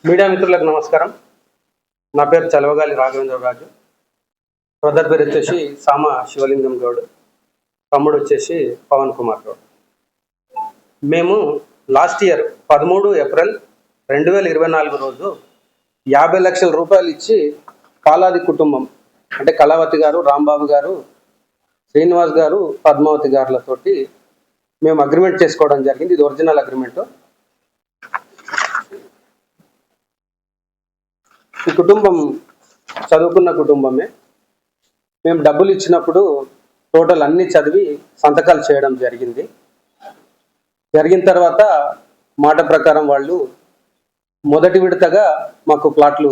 Media మిత్రులకు నమస్కారం. నా పేరు చలవగాలి రాఘవేంద్రరాజు. బ్రదర్ పేరు వచ్చేసి సామ శివలింగం గౌడ్, తమ్ముడు వచ్చేసి పవన్ కుమార్ గౌడ్. మేము లాస్ట్ ఇయర్ 13 ఏప్రిల్ 2024 రోజు 50 లక్షల రూపాయలు ఇచ్చి పాలాది కుటుంబం అంటే కళావతి గారు, రాంబాబు గారు, శ్రీనివాస్ గారు, పద్మావతి గారులతోటి మేము అగ్రిమెంట్ చేసుకోవడం జరిగింది. ఇది ఒరిజినల్ అగ్రిమెంట్. ఈ కుటుంబం చదువుకున్న కుటుంబమే. మేము డబ్బులు ఇచ్చినప్పుడు టోటల్ అన్ని చదివి సంతకాలు చేయడం జరిగిన తర్వాత మాట ప్రకారం వాళ్ళు మొదటి విడతగా మాకు ప్లాట్లు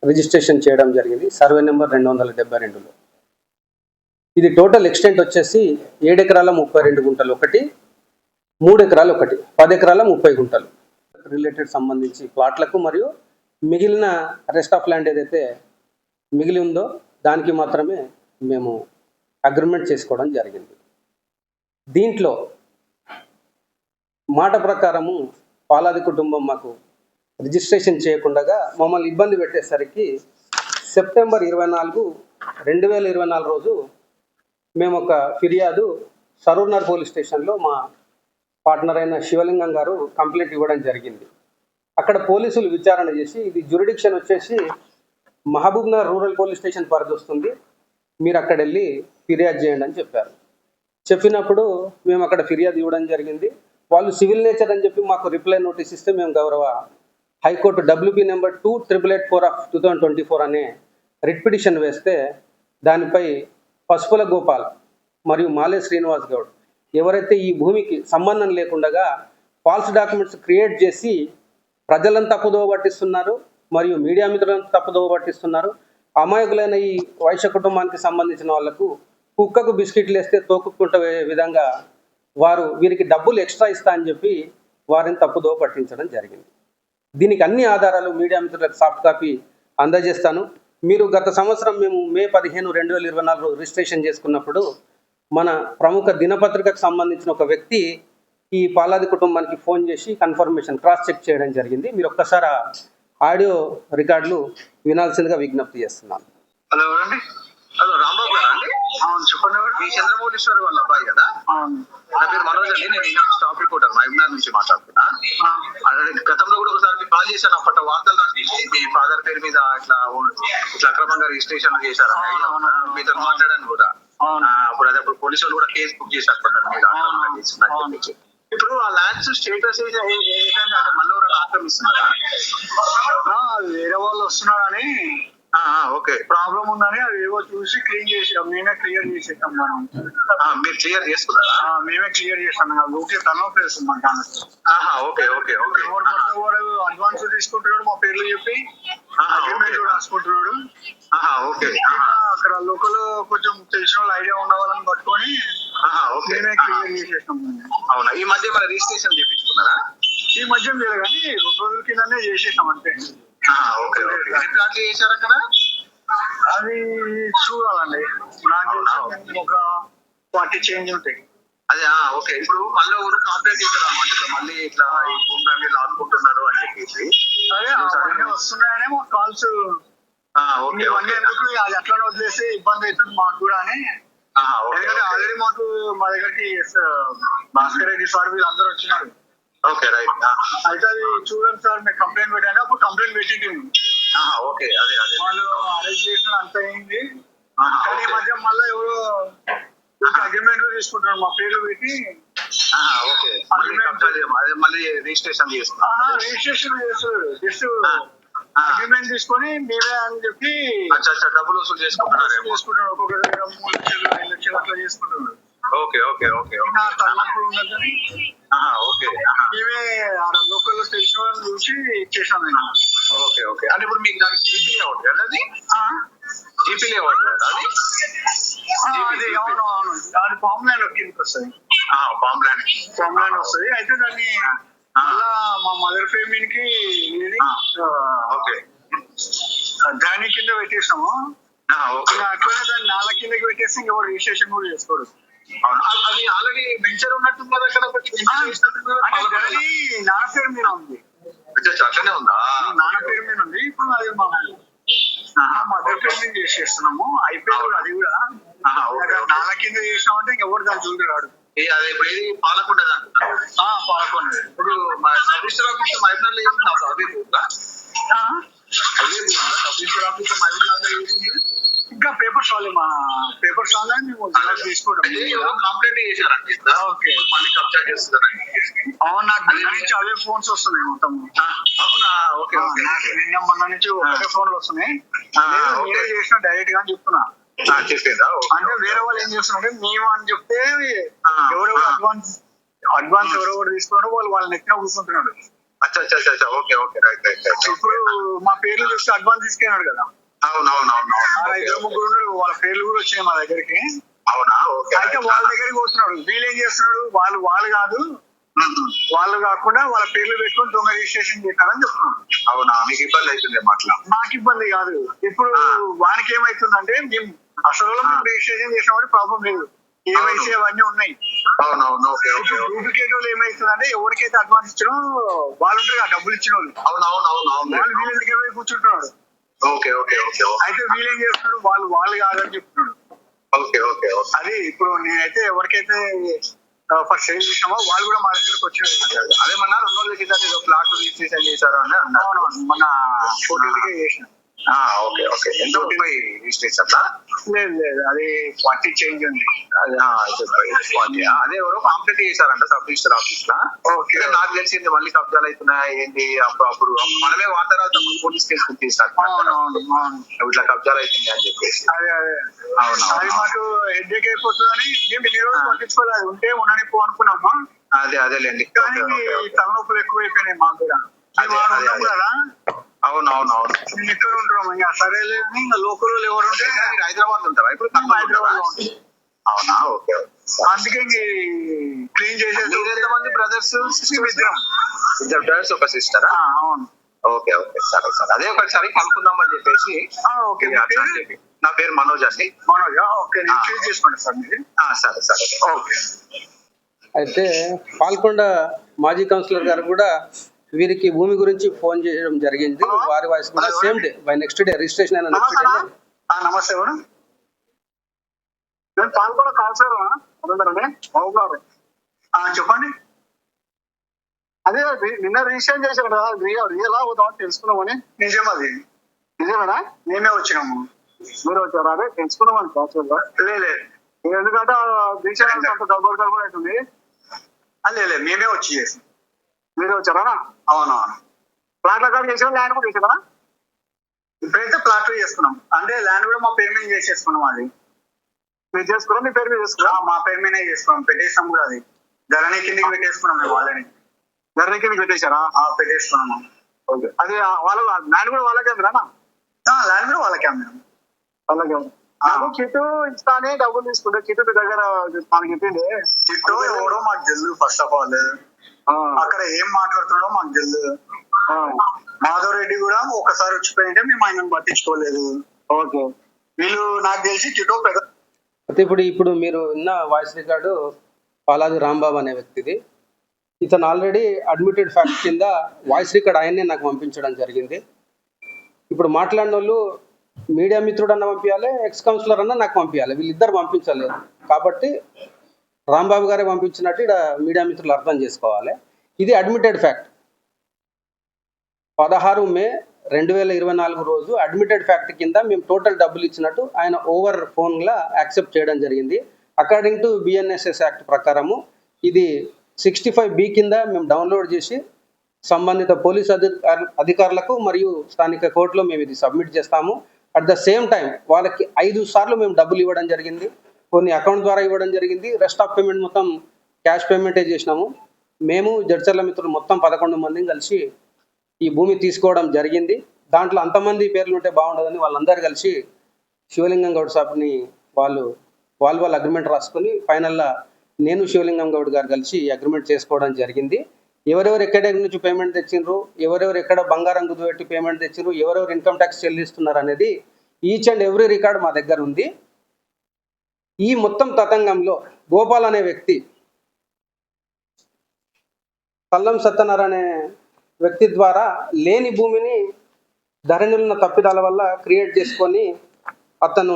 రిజిస్ట్రేషన్ చేయడం జరిగింది. సర్వే నెంబర్ 272లో. ఇది టోటల్ ఎక్స్టెంట్ వచ్చేసి 7 ఎకరాల 32 గుంటలు ఒకటి, 3 ఎకరాలు ఒకటి, 10 ఎకరాల 30 గుంటలు రిలేటెడ్ సంబంధించి ప్లాట్లకు, మరియు మిగిలిన రెస్ట్ ఆఫ్ ల్యాండ్ ఏదైతే మిగిలి ఉందో దానికి మాత్రమే మేము అగ్రిమెంట్ చేసుకోవడం జరిగింది. దీంట్లో మాట ప్రకారము పాలాది కుటుంబం మాకు రిజిస్ట్రేషన్ చేయకుండా మమ్మల్ని ఇబ్బంది పెట్టేసరికి సెప్టెంబర్ 24, 2024 రోజు మేము ఒక ఫిర్యాదు సరూర్నగర్ పోలీస్ స్టేషన్లో మా పార్ట్నర్ అయిన శివలింగం గారు కంప్లైంట్ ఇవ్వడం జరిగింది. అక్కడ పోలీసులు విచారణ చేసి ఇది జ్యూరిడిక్షన్ వచ్చేసి మహబూబ్నగర్ రూరల్ పోలీస్ స్టేషన్ పరిధి వస్తుంది, మీరు అక్కడ వెళ్ళి ఫిర్యాదు చేయండి అని చెప్పారు. చెప్పినప్పుడు మేము అక్కడ ఫిర్యాదు ఇవ్వడం జరిగింది. వాళ్ళు సివిల్ నేచర్ అని చెప్పి మాకు రిప్లై నోటీస్ ఇస్తే మేము గౌరవ హైకోర్టు WP నెంబర్ 28884/2024 అనే రిట్ పిటిషన్ వేస్తే దానిపై పసుపుల గోపాల్ మరియు మాలే శ్రీనివాస్ గౌడ్ ఎవరైతే ఈ భూమికి సంబంధం లేకుండా ఫాల్స్ డాక్యుమెంట్స్ క్రియేట్ చేసి ప్రజలను తప్పుదోవ పట్టిస్తున్నారు, మరియు మీడియా మిత్రులను తప్పుదోవ పట్టిస్తున్నారు. అమాయకులైన ఈ వైశ్య కుటుంబానికి సంబంధించిన వాళ్లకు కుక్కకు బిస్కెట్లు వేస్తే తోకుకుంటే విధంగా వీరికి డబ్బులు ఎక్స్ట్రా ఇస్తా అని చెప్పి వారిని తప్పుదోవ పట్టించడం జరిగింది. దీనికి అన్ని ఆధారాలు మీడియా మిత్రులకు సాఫ్ట్ కాపీ అందజేస్తాను. మీరు గత సంవత్సరం మేము మే 15, 2024 రిజిస్ట్రేషన్ చేసుకున్నప్పుడు మన ప్రముఖ దినపత్రికకు సంబంధించిన ఒక వ్యక్తి ఈ పాలాది కుటుంబానికి ఫోన్ చేసి కన్ఫర్మేషన్ క్రాస్ చెక్ చేయడం జరిగింది. మీరు ఒక్కసారి ఆడియో రికార్డులు వినాల్సిందిగా విజ్ఞప్తి చేస్తున్నాను. హలో అండి. హలో రాంబాబు గారు అండి? అవును చెప్పండి. మీ చంద్రమౌళీశ్వర్ వాళ్ళ అబ్బాయి కదా? నా పేరు మనోజ్ అండి. నేను ఈనాడు స్టాఫ్ రిపోర్టర్ మహబూబ్నగర్ నుంచి మాట్లాడుతున్నా. గతంలో కూడా ఒకసారి కాల్ చేశాను. అప్పటి వార్తలు మీ ఫాదర్ పేరు మీద ఇట్లా అక్రమంగా రిజిస్ట్రేషన్ చేశారు, మీతో మాట్లాడాను కూడా. అప్పుడు పోలీసు వాళ్ళు కూడా కేసు బుక్ చేశారు మీద. ఇప్పుడు ఆ ల్యాండ్స్ స్టేటస్ ఏంటంటే మళ్ళీ ఆక్రమిస్తున్నారా? వేరే వాళ్ళు వస్తున్నారని ఓకే ప్రాబ్లం ఉందని అది ఏవో చూసి క్లీన్ చేసాం. మేమే క్లియర్ చేసేసాం. మీరు క్లియర్ చేసుకున్నారా? మేమే క్లియర్ చేసాం. ఓకే టర్న్ చేస్తున్నాం. Okay okay okay. వాడు అడ్వాన్స్ తీసుకుంటున్నాడు, మా పేర్లు చెప్పి అగ్రిమెంట్ రాసుకుంటున్నాడు. ఓకే. అక్కడ లోకల్ కొంచెం తెలిసిన వాళ్ళు ఐడియా ఉన్న వాళ్ళని పట్టుకొని మేమే క్లియర్ చేసేసాం. అవునా? ఈ మధ్య మన రిజిస్ట్రేషన్ చేయించుకున్నారా? ఈ మధ్య లేదు కానీ 2 రోజుల కిందనే చేసేసాం అంతే. Okay okay. ఎన్ని ప్లాట్లు చేశారు అక్కడ? అది చూడాలండి. నాకు ఒక 40 చేంజ్ ఉంటాయి. అదే ఓకే. ఇప్పుడు మళ్ళీ ఊరు కంప్లైంట్ చేశారు అన్నమాట, మళ్ళీ ఇట్లా ఈ భూములన్నీ లాక్కుంటున్నారు అని చెప్పేసి. అదే అవన్నీ వస్తున్నాయనే మాకు కాల్స్. ఇవన్నీ ఎందుకు అది అట్లా వదిలేసి ఇబ్బంది అవుతుంది మాకు కూడా అని. ఎందుకంటే ఆల్రెడీ మాకు మా దగ్గరికి భాస్కర్ రెడ్డి సార్ వీళ్ళందరూ వచ్చినారు. Okay right. అయితే అది చూడండి సార్, మీరు కంప్లైంట్ పెట్టండి. అప్పుడు కంప్లైంట్ పెట్టింది. ఓకే. అదే అదే వాళ్ళు అరెస్ట్ చేసిన అంత అయింది. కానీ ఈ మధ్య మళ్ళీ ఎవరు అగ్రిమెంట్ తీసుకుంటున్నారు మా పేర్లు పెట్టి. ఓకే. మళ్ళీ రిజిస్ట్రేషన్ చేస్తున్నారు. రిజిస్ట్రేషన్ చేస్తారు. జస్ట్ అగ్రిమెంట్ తీసుకొని మేమే అని చెప్పి డబ్బులు వసూలు చేసుకుంటున్నారు. ఒక్కొక్క 3 లక్షలు 5 లక్షలు అట్లా చేసుకుంటున్నారు. Okay okay okay. తన్నప్పుడు ఉన్నదని ఓకే. మేమే లోకల్ తెలిసిన వాళ్ళని చూసి ఇచ్చేసాం. Okay okay. అంటే ఇప్పుడు మీకు దానికి జీపీ లేఅవుట్ కదా? అది జీపీ లేఅవుట్ కదా? అది అవును అవును. అది ఫామ్ ల్యాండ్ కిందకి వస్తుంది. ఫామ్ ల్యాండ్ వస్తుంది. అయితే దాన్ని మళ్ళా మా మదర్ పేమెంట్ ఓకే దాని కింద పెట్టేసాము. అట్లనే దాన్ని 4 కిందకి పెట్టేసి ఇంకా రిజిస్ట్రేషన్ కూడా చేసుకోరు. అది ఆల్రెడీ వెంచర్ ఉన్నట్టుంది కదా అక్కడ. నాన్న పేరు మీద ఉంది. అట్లనే ఉందా? నాన్న పేరు ఇప్పుడు అది మా మదర్ ట్రైనింగ్ చేసేస్తున్నాము, అయిపోయింది కూడా అది కూడా. నాన్న కింద చేసినామంటే ఇంకెవరు దాన్ని చూడరాడు. అదే ఇప్పుడు ఏది పాలకొండ అంటున్నారు. పాలకొండ ఇప్పుడు మా సబ్ రిజిస్టర్ ఆఫీస్ మహబూబ్నగర్ చేస్తున్నారు. అదే బూత్ అదే సబ్ రిజిస్టర్ ఆఫీస్ మహబూబ్నగర్ చేసింది. ఇంకా పేపర్స్ వాళ్ళే, మా పేపర్స్ వాళ్ళే మేము తీసుకోవడం. కంప్లైంట్ చేశారండి. ఓకే, మళ్ళీ కబ్జా చేస్తున్నారని. అవును, నాకు నిన్న నుంచి అవే ఫోన్స్ వస్తున్నాయి మొత్తం. అవునా? Okay okay. నాకు నిన్న మొన్న నుంచి ఒకటే ఫోన్లు వస్తున్నాయి. మీరే చేసిన డైరెక్ట్ గా అని చెప్తున్నా. చెప్పిందా? అంటే వేరే వాళ్ళు ఏం చేస్తున్నారంటే మేము అని చెప్తే ఎవరెవరు అడ్వాన్స్ ఎవరెవరు తీసుకున్నారో వాళ్ళు నెక్కిన కూర్చుంటున్నాడు. అచ్చా అచ్చా అచ్చా. Okay okay, right right right. ఇప్పుడు మా పేర్లు చూస్తే అడ్వాన్స్ తీసుకున్నాడు కదా. అవునవునవును. ఇద్దరు ముగ్గురు ఉన్నారు, వాళ్ళ పేర్లు కూడా వచ్చాయి మా దగ్గరికి. అవునా? ఓకే. అయితే వాళ్ళ దగ్గరికి పోతున్నాడు. వీళ్ళు ఏం చేస్తున్నాడు, వాళ్ళు కాదు, వాళ్ళు కాకుండా వాళ్ళ పేర్లు పెట్టుకొని దొంగ రిజిస్ట్రేషన్ చేశారని చెప్తున్నాడు. అవునా? మీకు ఇబ్బంది అవుతుంది మాట్లా? నాకు ఇబ్బంది కాదు. ఇప్పుడు వానికి ఏమైతుందంటే మేము అసలు రిజిస్ట్రేషన్ చేసినప్పుడు ప్రాబ్లం లేదు, ఏమైతే అవన్నీ ఉన్నాయి. అవునవును. Okay okay. డూప్లికేట్ వాళ్ళు ఏమైతుందంటే ఎవరికైతే అడ్వాన్స్ ఇచ్చినో వాళ్ళు ఉంటారు కదా, డబ్బులు ఇచ్చిన వాళ్ళు. అవునవునవును. వాళ్ళు వీళ్ళ దగ్గర పోయి కూర్చుంటున్నాడు. Okay okay okay. అయితే వీళ్ళేం చేస్తున్నాడు, వాళ్ళు కాదని చెప్తున్నాడు. Okay okay okay. అది ఇప్పుడు నేనైతే ఎవరికైతే ఫస్ట్ సేల్ చేసామో వాళ్ళు కూడా మా దగ్గరకు వచ్చినారు. అదేమన్నా 2 రోజుల కింద ఏదో ప్లాట్ రిజిస్ట్రేషన్ చేశారు అని అన్నారు. మన 14కే చేసిన. Okay okay. ఎంత ఉంటాయి రిజిస్ట్రేషన్? లేదు, అది 40 చేంజ్ ఉంది. అదే ఎవరో కాంప్లైంట్ చేశారంట సబ్ రిజిస్టర్ ఆఫీస్ లా. ఓకే, నాకు తెలిసింది మళ్ళీ కబ్జాలు అవుతున్నాయి ఏంటి. అప్పుడు మనమే వాతావరణ పోలీస్ కేసు బుక్ చేశారు ఇట్లా కబ్జాలు అవుతుంది అని చెప్పేసి. అది మాకు హెడ్ఏక్ అయిపోతుందని మేము ఇన్ని రోజులు పట్టించుకోలేదు. ఉంటే ఉండని పో అనుకున్నామా. అదేలేండి. కానీ తలనొప్పులు ఎక్కువైపోయినాయి మాకు కూడా. కదా. అవునవునవును. నేను ఎక్కడ ఉంటున్నాం ఇంకా సరేలే అని ఇంకా లోకల్ ఎవరు ఉంటే హైదరాబాద్ ఉంటారా ఇప్పుడు? హైదరాబాద్ లో ఉంటాం. అవునా? ఓకే. అందుకే క్లీన్ చేసేది. ఎంతమంది బ్రదర్స్? ఇద్దరు బ్రదర్స్, ఒక సిస్టర్. అవును. ఓకే ఓకే, సరే సరే. అదే ఒకసారి కనుక్కుందాం అని చెప్పేసి. ఓకే, నా పేరు మనోజ్ అండి. మనోజ్. ఓకే, నేను క్లీన్ చేసుకోండి సార్ మీరు. సరే సరే. ఓకే. అయితే పాల్కొండ మాజీ కౌన్సిలర్ గారు కూడా వీరికి భూమి గురించి ఫోన్ చేయడం జరిగింది. వారి వాయిస్ కూడా same day by next day registration అయిన నెక్స్ట్ డే. నమస్తే మేడం, నేను పాల్గొన కౌన్సిలర్ బాబు గారు. చెప్పండి. అదే నిన్న రిజిస్ట్రేషన్ చేశాను కదా, రియలా అవుతామని తెలుసుకున్నామని. నిజమది నిజమేనా? మేమే వచ్చినాము. మీరు వచ్చారా? అదే తెలుసుకున్నామని కౌన్సిలర్. లేదు, ఎందుకంటే రిజిస్ట్రేషన్ అంత డబ్బులు కూడా అవుతుంది. లేదు, మేమే వచ్చి చేసాం. మీరే వచ్చారా? అవునవును. ప్లాట్ల కార్డు చేసాం, ల్యాండ్ కూడా చేసారా? ఇప్పుడైతే ప్లాట్ చేసుకున్నాం. అంటే ల్యాండ్ కూడా మా పేరు మీద చేసేసుకున్నాం. అది మీరు చేసుకున్నాం, మీ పేరు మీద చేసుకున్నాం. మా పేరు మీదే చేసుకున్నాం, పెట్టేసాం కూడా. అది ధరణి కిందకి పెట్టేసుకున్నాం మేము. వాళ్ళని ధరణి కిందకి పెట్టేశారా? పెట్టేసుకున్నాము. ఓకే, అది వాళ్ళ ల్యాండ్ కూడా వాళ్ళకే అమ్మినా? ల్యాండ్ కూడా వాళ్ళకే అమ్మినాం. వాళ్ళకే చిట్టు ఇస్తానే డబ్బులు తీసుకుంటే చిట్టు దగ్గర మనకి చెప్పింది. చిట్టు ఎవడో మాకు తెలియదు. ఫస్ట్ ఆఫ్ ఆల్ అక్కడ ఏం మాట్లాడుతున్నాడో మాకు తెలియదు. మాధవ్ రెడ్డి కూడా ఒకసారి వచ్చిపోయింటే మేము ఆయనను పట్టించుకోలేదు. ఓకే, వీళ్ళు నాకు తెలిసి చిట్టు పెద్ద. అయితే ఇప్పుడు మీరు విన్న వాయిస్ రికార్డు పాలాది రాంబాబు అనే వ్యక్తిది. ఇతను ఆల్రెడీ అడ్మిటెడ్ ఫ్యాక్ట్ కింద వాయిస్ రికార్డ్ ఆయన్నే నాకు పంపించడం జరిగింది. ఇప్పుడు మాట్లాడిన వాళ్ళు మీడియా మిత్రుడు అన్న పంపించాలి, ఎక్స్ కౌన్సిలర్ అన్న నాకు పంపించాలి. వీళ్ళిద్దరు పంపించలేదు కాబట్టి రాంబాబు గారే పంపించినట్టు ఇక్కడ మీడియా మిత్రులు అర్థం చేసుకోవాలి. ఇది అడ్మిటెడ్ ఫ్యాక్ట్. 16 మే 2024 రోజు అడ్మిటెడ్ ఫ్యాక్ట్ కింద మేము టోటల్ డబ్బులు ఇచ్చినట్టు ఆయన ఓవర్ ఫోన్లా యాక్సెప్ట్ చేయడం జరిగింది. అకార్డింగ్ టు బిఎన్ఎస్ఎస్ యాక్ట్ ప్రకారము ఇది 65B కింద మేము డౌన్లోడ్ చేసి సంబంధిత పోలీస్ అధికారులకు మరియు స్థానిక కోర్టులో మేము ఇది సబ్మిట్ చేస్తాము. అట్ ద సేమ్ టైం వాళ్ళకి 5 సార్లు మేము డబ్బులు ఇవ్వడం జరిగింది. కొన్ని అకౌంట్ ద్వారా ఇవ్వడం జరిగింది. రెస్ట్ ఆఫ్ పేమెంట్ మొత్తం క్యాష్ పేమెంటే చేసినాము. మేము జడ్చర్ల మిత్రులు మొత్తం 11 మందిని కలిసి ఈ భూమి తీసుకోవడం జరిగింది. దాంట్లో అంతమంది పేర్లు ఉంటే బాగుండదని వాళ్ళందరూ కలిసి శివలింగం గౌడ్ సాబ్ని వాళ్ళ అగ్రిమెంట్ రాసుకొని ఫైనల్గా నేను శివలింగం గౌడ్ గారు కలిసి అగ్రిమెంట్ చేసుకోవడం జరిగింది. ఎవరెవరు ఎక్కడి నుంచి పేమెంట్ తెచ్చిండ్రు, ఎవరెవరు ఎక్కడ బంగారం కుదుపెట్టి పేమెంట్ తెచ్చిండ్రు, ఎవరెవరు ఇన్కమ్ ట్యాక్స్ చెల్లిస్తున్నారు అనేది ఈచ్ అండ్ ఎవ్రీ రికార్డ్ మా దగ్గర ఉంది. ఈ మొత్తం తతంగంలో గోపాల్ అనే వ్యక్తి, కల్లం సత్యనారాయణ అనే వ్యక్తి ద్వారా లేని భూమిని ధరణిలో ఉన్న తప్పిదాల వల్ల క్రియేట్ చేసుకొని అతను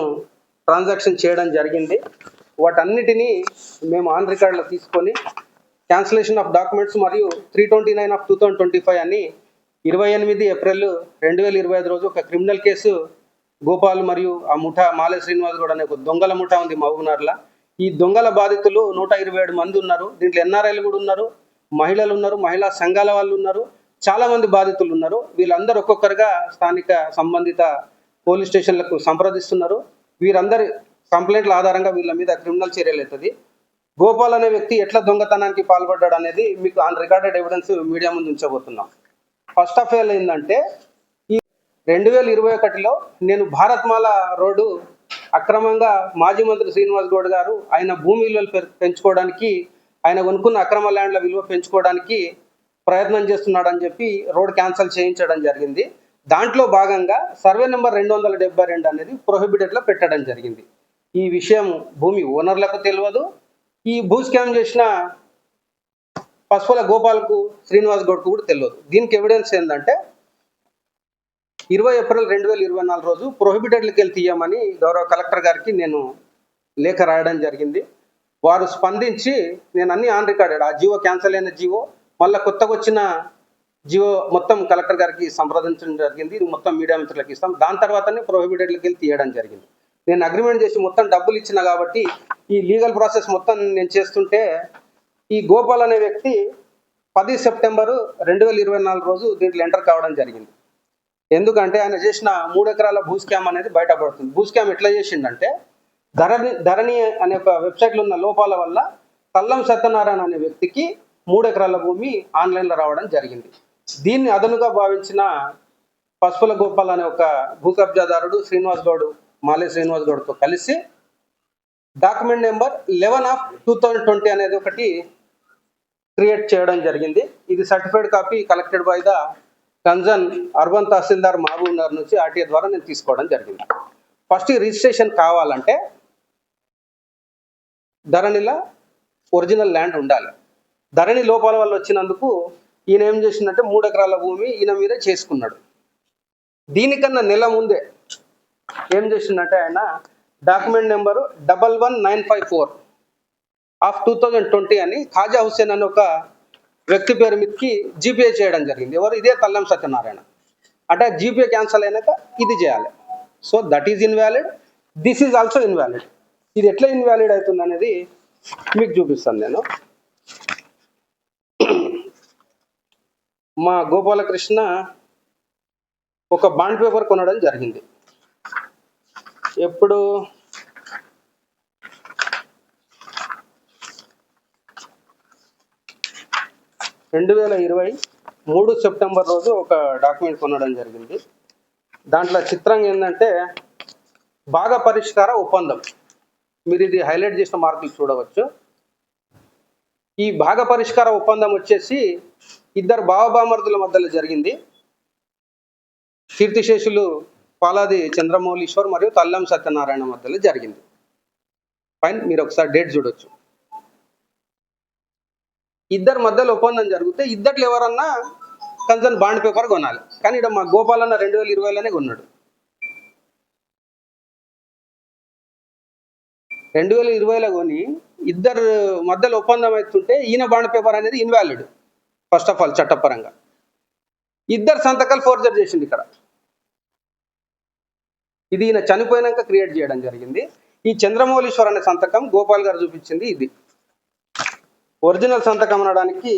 ట్రాన్సాక్షన్ చేయడం జరిగింది. వాటన్నిటినీ మేము ఆన్ రికార్డులో తీసుకొని క్యాన్సిలేషన్ ఆఫ్ డాక్యుమెంట్స్ మరియు 329/2025 అని 28 ఏప్రిల్ 2025 రోజు ఒక క్రిమినల్ కేసు గోపాల్ మరియు ఆ ముఠా మాలే శ్రీనివాస్ గౌడ్ అనే ఒక దొంగల ముఠా ఉంది మహబూబ్నగర్లో. ఈ దొంగల బాధితులు 127 మంది ఉన్నారు. దీంట్లో ఎన్ఆర్ఐలు కూడా ఉన్నారు, మహిళలు ఉన్నారు, మహిళా సంఘాల వాళ్ళు ఉన్నారు, చాలా మంది బాధితులు ఉన్నారు. వీళ్ళందరూ ఒక్కొక్కరుగా స్థానిక సంబంధిత పోలీస్ స్టేషన్లకు సంప్రదిస్తున్నారు. వీరందరి కంప్లైంట్ల ఆధారంగా వీళ్ళ మీద క్రిమినల్ చర్యలు అవుతుంది. గోపాల్ అనే వ్యక్తి ఎట్లా దొంగతనానికి పాల్పడ్డాడు అనేది మీకు ఆన్ రికార్డెడ్ ఎవిడెన్స్ మీడియా ముందు ఉంచబోతున్నాం. ఫస్ట్ ఆఫ్ ఆల్ ఏంటంటే, ఈ 2021లో నేను భారత్మాల రోడ్డు అక్రమంగా మాజీ మంత్రి శ్రీనివాస్ గౌడ్ గారు ఆయన భూమి విలువలు పెంచుకోవడానికి, ఆయన కొనుక్కున్న అక్రమ ల్యాండ్ల విలువ పెంచుకోవడానికి ప్రయత్నం చేస్తున్నాడని చెప్పి రోడ్ క్యాన్సిల్ చేయించడం జరిగింది. దాంట్లో భాగంగా సర్వే నెంబర్ 272 అనేది ప్రొహిబిటెడ్లో పెట్టడం జరిగింది. ఈ విషయం భూమి ఓనర్లకు తెలియదు. ఈ భూ స్కామ్ చేసిన పసుపుల గోపాల్కు శ్రీనివాస్ గౌడ్కు కూడా తెలియదు. దీనికి ఎవిడెన్స్ ఏంటంటే 20 ఏప్రిల్ 2024 రోజు ప్రొహిబిటెడ్లకి వెళ్ళి తీయమని గౌరవ కలెక్టర్ గారికి నేను లేఖ రాయడం జరిగింది. వారు స్పందించి నేను అన్ని ఆన్ రికార్డెడ్, ఆ జీవో క్యాన్సిల్ అయిన జీవో మళ్ళీ కొత్తగా వచ్చిన జీవో మొత్తం కలెక్టర్ గారికి సంప్రదించడం జరిగింది. ఇది మొత్తం మీడియా మిత్రులకు ఇస్తాం. దాని తర్వాతనే ప్రొహిబిటెడ్లకి వెళ్ళి తీయడం జరిగింది. నేను అగ్రిమెంట్ చేసి మొత్తం డబ్బులు ఇచ్చిన కాబట్టి ఈ లీగల్ ప్రాసెస్ మొత్తం నేను చేస్తుంటే ఈ గోపాల్ అనే వ్యక్తి 10 సెప్టెంబర్ 2024 రోజు దీంట్లో ఎంటర్ కావడం జరిగింది. ఎందుకంటే ఆయన చేసిన 3 ఎకరాల భూ స్కామ్ అనేది బయటపడుతుంది. భూ స్కామ్ ఎట్లా చేసిండంటే, ధరణి అనే ఒక వెబ్సైట్లో ఉన్న లోపాల వల్ల తల్లం సత్యనారాయణ అనే వ్యక్తికి 3 ఎకరాల భూమి ఆన్లైన్లో రావడం జరిగింది. దీన్ని అదనుగా భావించిన పసుపుల గోపాల్ అనే ఒక భూ కబ్జాదారుడు శ్రీనివాస్ గౌడ్, మాలే శ్రీనివాస్ గౌడ్తో కలిసి డాక్యుమెంట్ నెంబర్ 11/2020 అనేది ఒకటి క్రియేట్ చేయడం జరిగింది. ఇది certified copy collected by the concern urban tahsildar Mahabubnagar నుంచి ఆర్టీఏ ద్వారా నేను తీసుకోవడం జరిగింది. ఫస్ట్ ఈ రిజిస్ట్రేషన్ కావాలంటే ధరణిలో ఒరిజినల్ ల్యాండ్ ఉండాలి. ధరణి లోపాల వల్ల వచ్చినందుకు ఈయన ఏం చేసిందంటే 3 ఎకరాల భూమి ఈయన మీదే చేసుకున్నాడు. దీనికన్నా నెల ముందే ఏం చేసిందంటే ఆయన డాక్యుమెంట్ నెంబరు 11954/2020 అని ఖాజా హుస్సేన్ అని ఒక వ్యక్తి పేరు మీదకి జీపీఏ చేయడం జరిగింది. ఎవరు? ఇదే తల్లం సత్యనారాయణ. అంటే జీపీఏ క్యాన్సల్ అయినాక ఇది చేయాలి. So that is invalid, this is also invalid. ఇది ఎట్లా ఇన్వాలిడ్ అవుతుంది అనేది మీకు చూపిస్తాను నేను. మా గోపాలకృష్ణ ఒక బాండ్ పేపర్ కొనడం జరిగింది. ఎప్పుడు? 2023 సెప్టెంబర్ రోజు ఒక డాక్యుమెంట్ కొనడం జరిగింది. దాంట్లో చిత్రంగా ఏంటంటే భాగ పరిష్కార ఒప్పందం. మీరు ఇది హైలైట్ చేసిన మార్కులు చూడవచ్చు. ఈ భాగ పరిష్కార ఒప్పందం వచ్చేసి ఇద్దరు బావబామర్దుల మధ్యలో జరిగింది. కీర్తిశేషులు పాలాది చంద్రమౌళీశ్వర్ మరియు తల్లం సత్యనారాయణ మధ్యలో జరిగింది. ఫైన్, మీరు ఒకసారి డేట్ చూడొచ్చు. ఇద్దరు మధ్యలో ఒప్పందం జరిగితే ఇద్దట్లు ఎవరన్నా కన్సర్న్ బాండ్ పేపర్ కొనాలి. కానీ ఇక్కడ మా గోపాలన్న 2020లోనే కొన్నాడు. 2020లో కొని ఇద్దరు మధ్యలో ఒప్పందం అవుతుంటే ఈయన బాండ్ పేపర్ అనేది ఇన్వాలిడ్. ఫస్ట్ ఆఫ్ ఆల్ చట్టపరంగా ఇద్దరు సంతకాలు ఫోర్జర్ చేసింది ఇక్కడ. ఇది ఈయన చనిపోయినాక క్రియేట్ చేయడం జరిగింది. ఈ చంద్రమౌళీశ్వర్ అనే సంతకం గోపాల్ గారు చూపించింది ఇది. ఒరిజినల్ సంతకం అనడానికి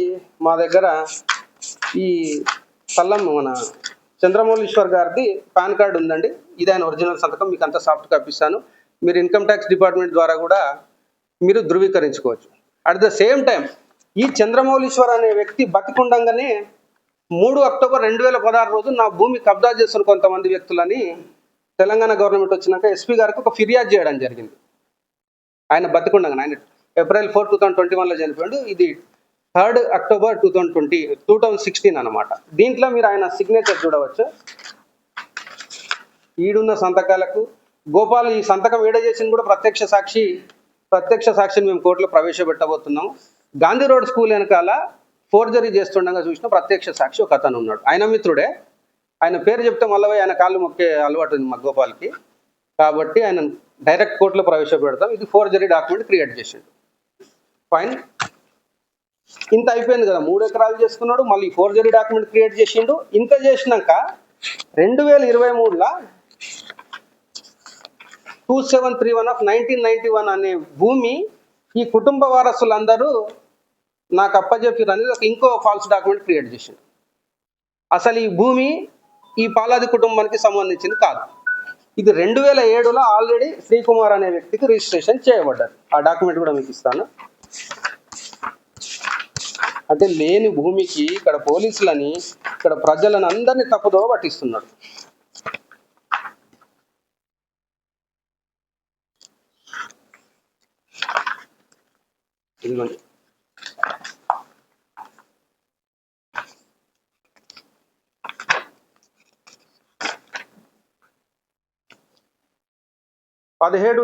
మా దగ్గర ఈ తల్లం మన చంద్రమౌళీశ్వర్ గారిది పాన్ కార్డు ఉందండి. ఇది ఆయన ఒరిజినల్ సంతకం. మీకు అంతా సాఫ్ట్ కాపీ ఇస్తాను. మీరు ఇన్కమ్ ట్యాక్స్ డిపార్ట్మెంట్ ద్వారా కూడా మీరు ధృవీకరించుకోవచ్చు. అట్ ద సేమ్ టైం ఈ చంద్రమౌళీశ్వర్ అనే వ్యక్తి బతికుండగానే 3 అక్టోబర్ 2016 రోజు నా భూమి కబ్జా చేస్తున్న కొంతమంది వ్యక్తులని తెలంగాణ గవర్నమెంట్ వచ్చినాక ఎస్పీ గారికి ఒక ఫిర్యాదు చేయడం జరిగింది. ఆయన బతికుండగానే, ఆయన April 4, 2021లో చనిపోయాడు. ఇది 3rd October 2016 అన్నమాట. దీంట్లో మీరు ఆయన సిగ్నేచర్ చూడవచ్చు. ఈడున్న సంతకాలకు గోపాల్ ఈ సంతకం ఏడ చేసింది కూడా ప్రత్యక్ష సాక్షిని మేము కోర్టులో ప్రవేశపెట్టబోతున్నాము. గాంధీ రోడ్ స్కూల్ వెనకాల ఫోర్జరీ చేస్తుండగా చూసిన ప్రత్యక్ష సాక్షి ఒక అతను ఉన్నాడు. ఆయన మిత్రుడే. ఆయన పేరు చెప్తే మళ్ళీ ఆయన కాళ్ళు మొక్కే అలవాటు ఉంది మా గోపాల్కి. కాబట్టి ఆయన డైరెక్ట్ కోర్టులో ప్రవేశపెడతాం. ఇది ఫోర్జరీ డాక్యుమెంట్ క్రియేట్ చేసిండు. ఫైన్, ఇంత అయిపోయింది కదా, 3 ఎకరాలు చేసుకున్నాడు, మళ్ళీ ఫోర్జరీ డాక్యుమెంట్ క్రియేట్ చేసిండు. ఇంత చేసినాక 2023లో 2731 ఆఫ్ 1991 అనే భూమి ఈ కుటుంబ వారసులందరూ నాకు అప్పచెప్పారు అనేది ఒక ఇంకో ఫాల్స్ డాక్యుమెంట్ క్రియేట్ చేసిండు. అసలు ఈ భూమి ఈ పాలాది కుటుంబానికి సంబంధించింది కాదు. ఇది 2007లో ఆల్రెడీ శ్రీకుమార్ అనే వ్యక్తికి రిజిస్ట్రేషన్ చేయబడ్డారు. ఆ డాక్యుమెంట్ కూడా మీకు ఇస్తాను. అంటే లేని భూమికి ఇక్కడ పోలీసులని, ఇక్కడ ప్రజలను అందరినీ తప్పుదోవ పట్టిస్తున్నాడు. ఇదిగోండి,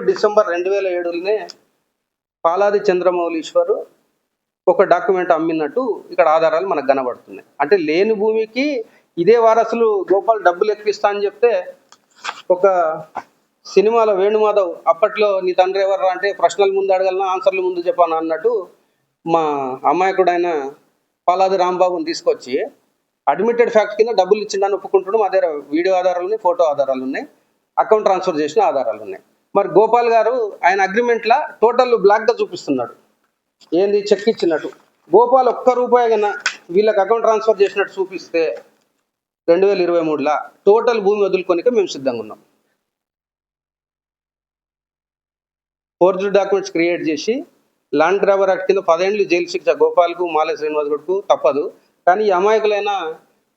డిసెంబర్ 2007లోనే పాలాది చంద్రమౌళీశ్వరు ఒక డాక్యుమెంట్ అమ్మినట్టు ఇక్కడ ఆధారాలు మనకు కనబడుతున్నాయి. అంటే లేని భూమికి ఇదే వారసులు గోపాల్ డబ్బులు ఎక్కిస్తా అని చెప్తే, ఒక సినిమాలో వేణుమాధవ్ అప్పట్లో నీ తండ్రి ఎవర్రా అంటే ప్రశ్నలు ముందు అడగలనా ఆన్సర్లు ముందు చెప్పాను అన్నట్టు మా అమాయకుడైన పాలాది రాంబాబుని తీసుకొచ్చి అడ్మిటెడ్ ఫ్యాక్ట్ కింద డబ్బులు ఇచ్చిందని ఒప్పుకుంటున్నాడు. మా దగ్గర వీడియో ఆధారాలు ఉన్నాయి, ఫోటో ఆధారాలు ఉన్నాయి, అకౌంట్ ట్రాన్స్ఫర్ చేసిన ఆధారాలు ఉన్నాయి. మరి గోపాల్ గారు ఆయన అగ్రిమెంట్లా టోటల్ బ్లాక్గా చూపిస్తున్నాడు. ఏంది చెక్ ఇచ్చినట్టు. గోపాల్ ఒక్క రూపాయి కన్నా వీళ్ళకి అకౌంట్ ట్రాన్స్ఫర్ చేసినట్టు చూపిస్తే 2023లో టోటల్ భూమి వదులుకొనిక మేము సిద్ధంగా ఉన్నాం. ఫోర్జరీ డాక్యుమెంట్స్ క్రియేట్ చేసి ల్యాండ్ గ్రాబర్ యాక్ట్ కింద 10 ఏళ్ళు జైలు శిక్ష గోపాల్కు, మాలే శ్రీనివాస్ గౌడ్కు తప్పదు. కానీ ఈ అమాయకులైన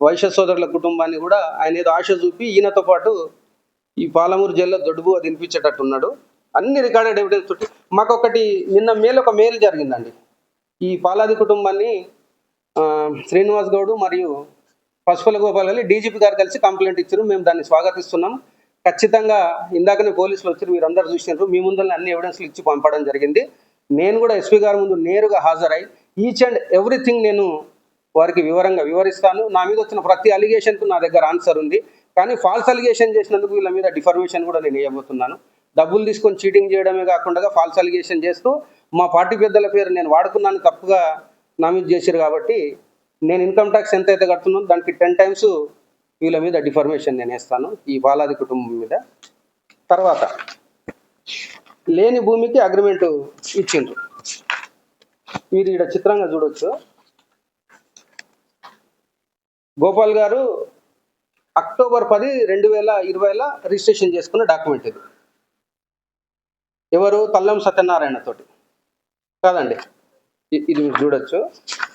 వైశ్య సోదరుల కుటుంబాన్ని కూడా ఆయన ఏదో ఆశ చూపి ఈయనతో పాటు ఈ పాలమూరు జైల్లో దొడ్డుబు అది వినిపించేటట్టున్నాడు. అన్ని రికార్డెడ్ ఎవిడెన్స్ తోటి. మాకు ఒకటి నిన్న ఒక మేలు జరిగిందండి. ఈ పాలాది కుటుంబాన్ని శ్రీనివాస్ గౌడ్ మరియు పసుపుల గోపాల్ గారు డీజీపీ గారు కలిసి కంప్లైంట్ ఇచ్చారు. మేము దాన్ని స్వాగతిస్తున్నాం. ఖచ్చితంగా ఇందాకనే పోలీసులు వచ్చారు, మీరు అందరు చూసినారు. మీ ముందర అన్ని ఎవిడెన్స్లు ఇచ్చి పంపడం జరిగింది. నేను కూడా ఎస్పీ గారి ముందు నేరుగా హాజరై ఈచ్ అండ్ ఎవ్రీథింగ్ నేను వారికి వివరంగా వివరిస్తాను. నా మీద వచ్చిన ప్రతి అలిగేషన్కు నా దగ్గర ఆన్సర్ ఉంది. కానీ ఫాల్స్ అలిగేషన్ చేసినందుకు వీళ్ళ మీద డిఫర్మేషన్ కూడా నేను వేయబోతున్నాను. డబ్బులు తీసుకొని చీటింగ్ చేయడమే కాకుండా ఫాల్స్ అలిగేషన్ చేస్తూ మా పార్టీ పెద్దల పేరు నేను వాడుకున్నాను తప్పుగా నా మీద చేశారు. కాబట్టి నేను ఇన్కమ్ ట్యాక్స్ ఎంత అయితే కడుతున్నానో దానికి 10 times వీళ్ళ మీద డిఫర్మేషన్ నేను వేస్తాను ఈ పాలాది కుటుంబం మీద. తర్వాత లేని భూమికి అగ్రిమెంట్ ఇచ్చిండ్రు. మీరు ఇక్కడ చిత్రంగా చూడొచ్చు. గోపాల్ గారు అక్టోబర్ 10, 2020లో రిజిస్ట్రేషన్ చేసుకున్న డాక్యుమెంట్ ఇది. ఎవరు? తల్లం సత్యనారాయణ తోటి కాదండి, ఇది మీరు చూడొచ్చు.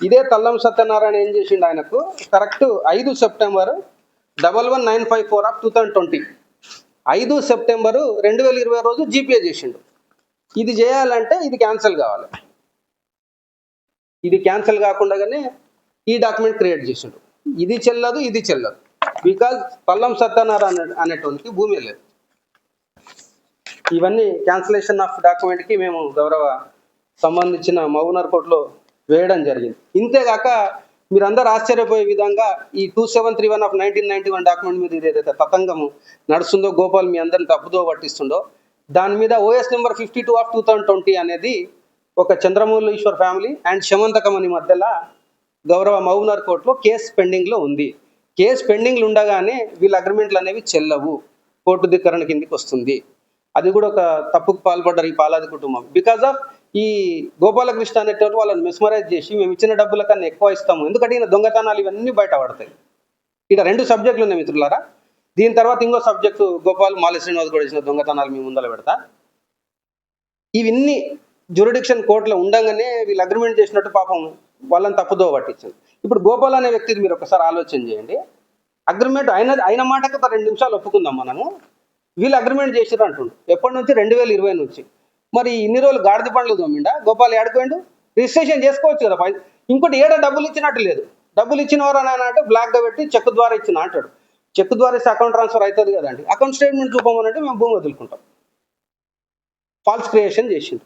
ఇదే తల్లం సత్యనారాయణ ఏం చేసిండు, ఆయనకు కరెక్ట్ 5 సెప్టెంబర్ 11954 ఆఫ్ 2020 5 సెప్టెంబర్ 2020 రోజు జీపీఏ చేసిండు. ఇది చేయాలంటే ఇది క్యాన్సిల్ కావాలి. ఇది క్యాన్సిల్ కాకుండానే ఈ డాక్యుమెంట్ క్రియేట్ చేసిండు. ఇది చెల్లదు, ఇది చెల్లదు. బికాజ్ పల్లం సత్యనారాయణ అనేటువంటి భూమి లేదు. ఇవన్నీ క్యాన్సిలేషన్ ఆఫ్ డాక్యుమెంట్కి మేము గౌరవ సంబంధించిన మహబూబ్నగర్ కోర్టులో వేయడం జరిగింది. ఇంతేగాక మీరందరూ ఆశ్చర్యపోయే విధంగా ఈ 2731 ఆఫ్ 1991 డాక్యుమెంట్ మీద ఏదైతే తతంగము నడుస్తుందో, గోపాల్ మీ అందరిని తప్పుదో పట్టిస్తుండో, దాని మీద OS నెంబర్ 52 ఆఫ్ 2020 అనేది ఒక చంద్రమౌళీశ్వర్ ఫ్యామిలీ అండ్ శమంతకమణి మధ్యలో గౌరవ మహబూబ్నగర్ కోర్టులో కేసు పెండింగ్లో ఉంది. కేసు పెండింగ్లు ఉండగానే వీళ్ళ అగ్రిమెంట్లు అనేవి చెల్లవు, కోర్టు ధిక్కరణ కిందికి వస్తుంది. అది కూడా ఒక తప్పుకు పాల్పడ్డారు ఈ పాలాది కుటుంబం. బికాజ్ ఆఫ్ ఈ గోపాలకృష్ణ అనేటువంటి వాళ్ళని మెస్మరైజ్ చేసి మేము ఇచ్చిన డబ్బుల కన్నా ఎక్కువ ఇస్తాము, ఎందుకంటే ఈయన దొంగతనాలు ఇవన్నీ బయట పడతాయి. ఇక్కడ 2 సబ్జెక్టులు ఉన్నాయి మిత్రులారా. దీని తర్వాత ఇంకో సబ్జెక్టు గోపాల్ మాలి శ్రీనివాస్ కూడా ఇచ్చిన దొంగతనాలు మీ ముందర పెడతా. ఇవన్నీ జ్యూరిడిక్షన్ కోర్టులో ఉండగానే వీళ్ళు అగ్రిమెంట్ చేసినట్టు పాపం వాళ్ళని తప్పుదో పట్టించింది. ఇప్పుడు గోపాల్ అనే వ్యక్తిని మీరు ఒకసారి ఆలోచన చేయండి. అగ్రిమెంట్ అయిన మాటకి 2 నిమిషాలు ఒప్పుకుందాం మనము. వీళ్ళు అగ్రిమెంట్ చేసారు అంటుండు. ఎప్పటి నుంచి? 2020 నుంచి. మరి ఇన్ని రోజులు గాడిద పండ్లు దొమ్మిండా గోపాల్? ఏడుకోండు? రిజిస్ట్రేషన్ చేసుకోవచ్చు కదా. ఇంకోటి ఏడా డబ్బులు ఇచ్చినట్టు లేదు. డబ్బులు ఇచ్చినవారు అని అంటే బ్లాక్గా పెట్టి చెక్ ద్వారా ఇచ్చిన అంటాడు. చెక్ ద్వారా ఇస్తే అకౌంట్ ట్రాన్స్ఫర్ అవుతుంది కదండి. అకౌంట్ స్టేట్మెంట్ చూపమనంటే మేము భూమి వదులుకుంటాం. ఫాల్స్ క్రియేషన్ చేసిండు.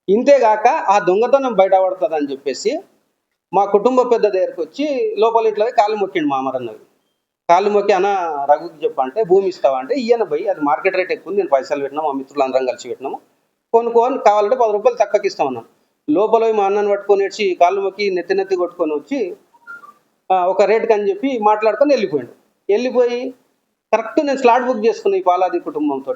ఇంతేగాక ఆ దొంగతనం బయటపడుతుంది అని చెప్పేసి మా కుటుంబ పెద్ద దగ్గరకు వచ్చి లోపల ఇట్లా కాలు మొక్కిండు మా అమరన్నవి. కాళ్ళు మొక్కి అన్న రఘుకి చెప్పంటే భూమి ఇస్తావా అంటే ఇయ్యన పోయి అది మార్కెట్ రేట్ ఎక్కువ ఉంది, నేను పైసలు పెట్టినా మా మిత్రులు అందరం కలిసి పెట్టినాము, కొనుక్కొని కావాలంటే 10 రూపాయలు తక్కువకి ఇస్తామన్నాను. లోపల పోయి మా అన్నని పట్టుకొని వచ్చి కాళ్ళు మొక్కి నెత్తి కొట్టుకొని వచ్చి ఒక రేటుకి అని చెప్పి మాట్లాడుకొని వెళ్ళిపోయి కరెక్ట్ నేను స్లాట్ బుక్ చేసుకున్నా ఈ పాలాది కుటుంబంతో.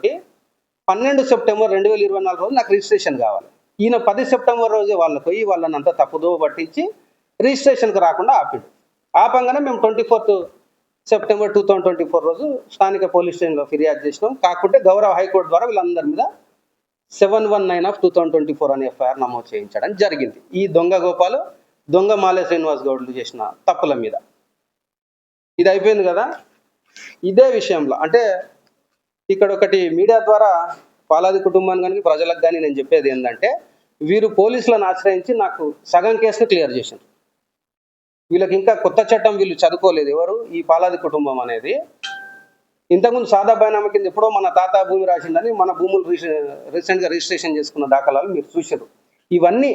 12 సెప్టెంబర్ 2024 రోజు నాకు రిజిస్ట్రేషన్ కావాలి. ఈయన 10 సెప్టెంబర్ రోజే వాళ్ళని అంతా తప్పుదో పట్టించి రిజిస్ట్రేషన్కి రాకుండా ఆపంగానే మేము 24 సెప్టెంబర్ 2024 రోజు స్థానిక పోలీస్ స్టేషన్లో ఫిర్యాదు చేసినాం. కాకుంటే గౌరవ హైకోర్టు ద్వారా వీళ్ళందరి మీద 719/2024 అనే ఎఫ్ఐఆర్ నమోదు చేయించడం జరిగింది. ఈ దొంగ మాలే శ్రీనివాస్ గౌడ్లు చేసిన తప్పుల మీద. ఇది అయిపోయింది కదా. ఇదే విషయంలో అంటే ఇక్కడ ఒకటి మీడియా ద్వారా పాలాది కుటుంబానికి కానీ ప్రజలకు కానీ నేను చెప్పేది ఏంటంటే, వీరు పోలీసులను ఆశ్రయించి నాకు సగం కేసును క్లియర్ చేశారు. వీళ్ళకి ఇంకా కొత్త చట్టం వీళ్ళు చదువుకోలేదు. ఎవరు ఈ పాలాది కుటుంబం అనేది. ఇంతకుముందు సాదా బైనామా కింద ఎప్పుడో మన తాత భూమి రాసిందని మన భూములు రీసెంట్గా రిజిస్ట్రేషన్ చేసుకున్న దాఖలాలు మీరు చూశారు. ఇవన్నీ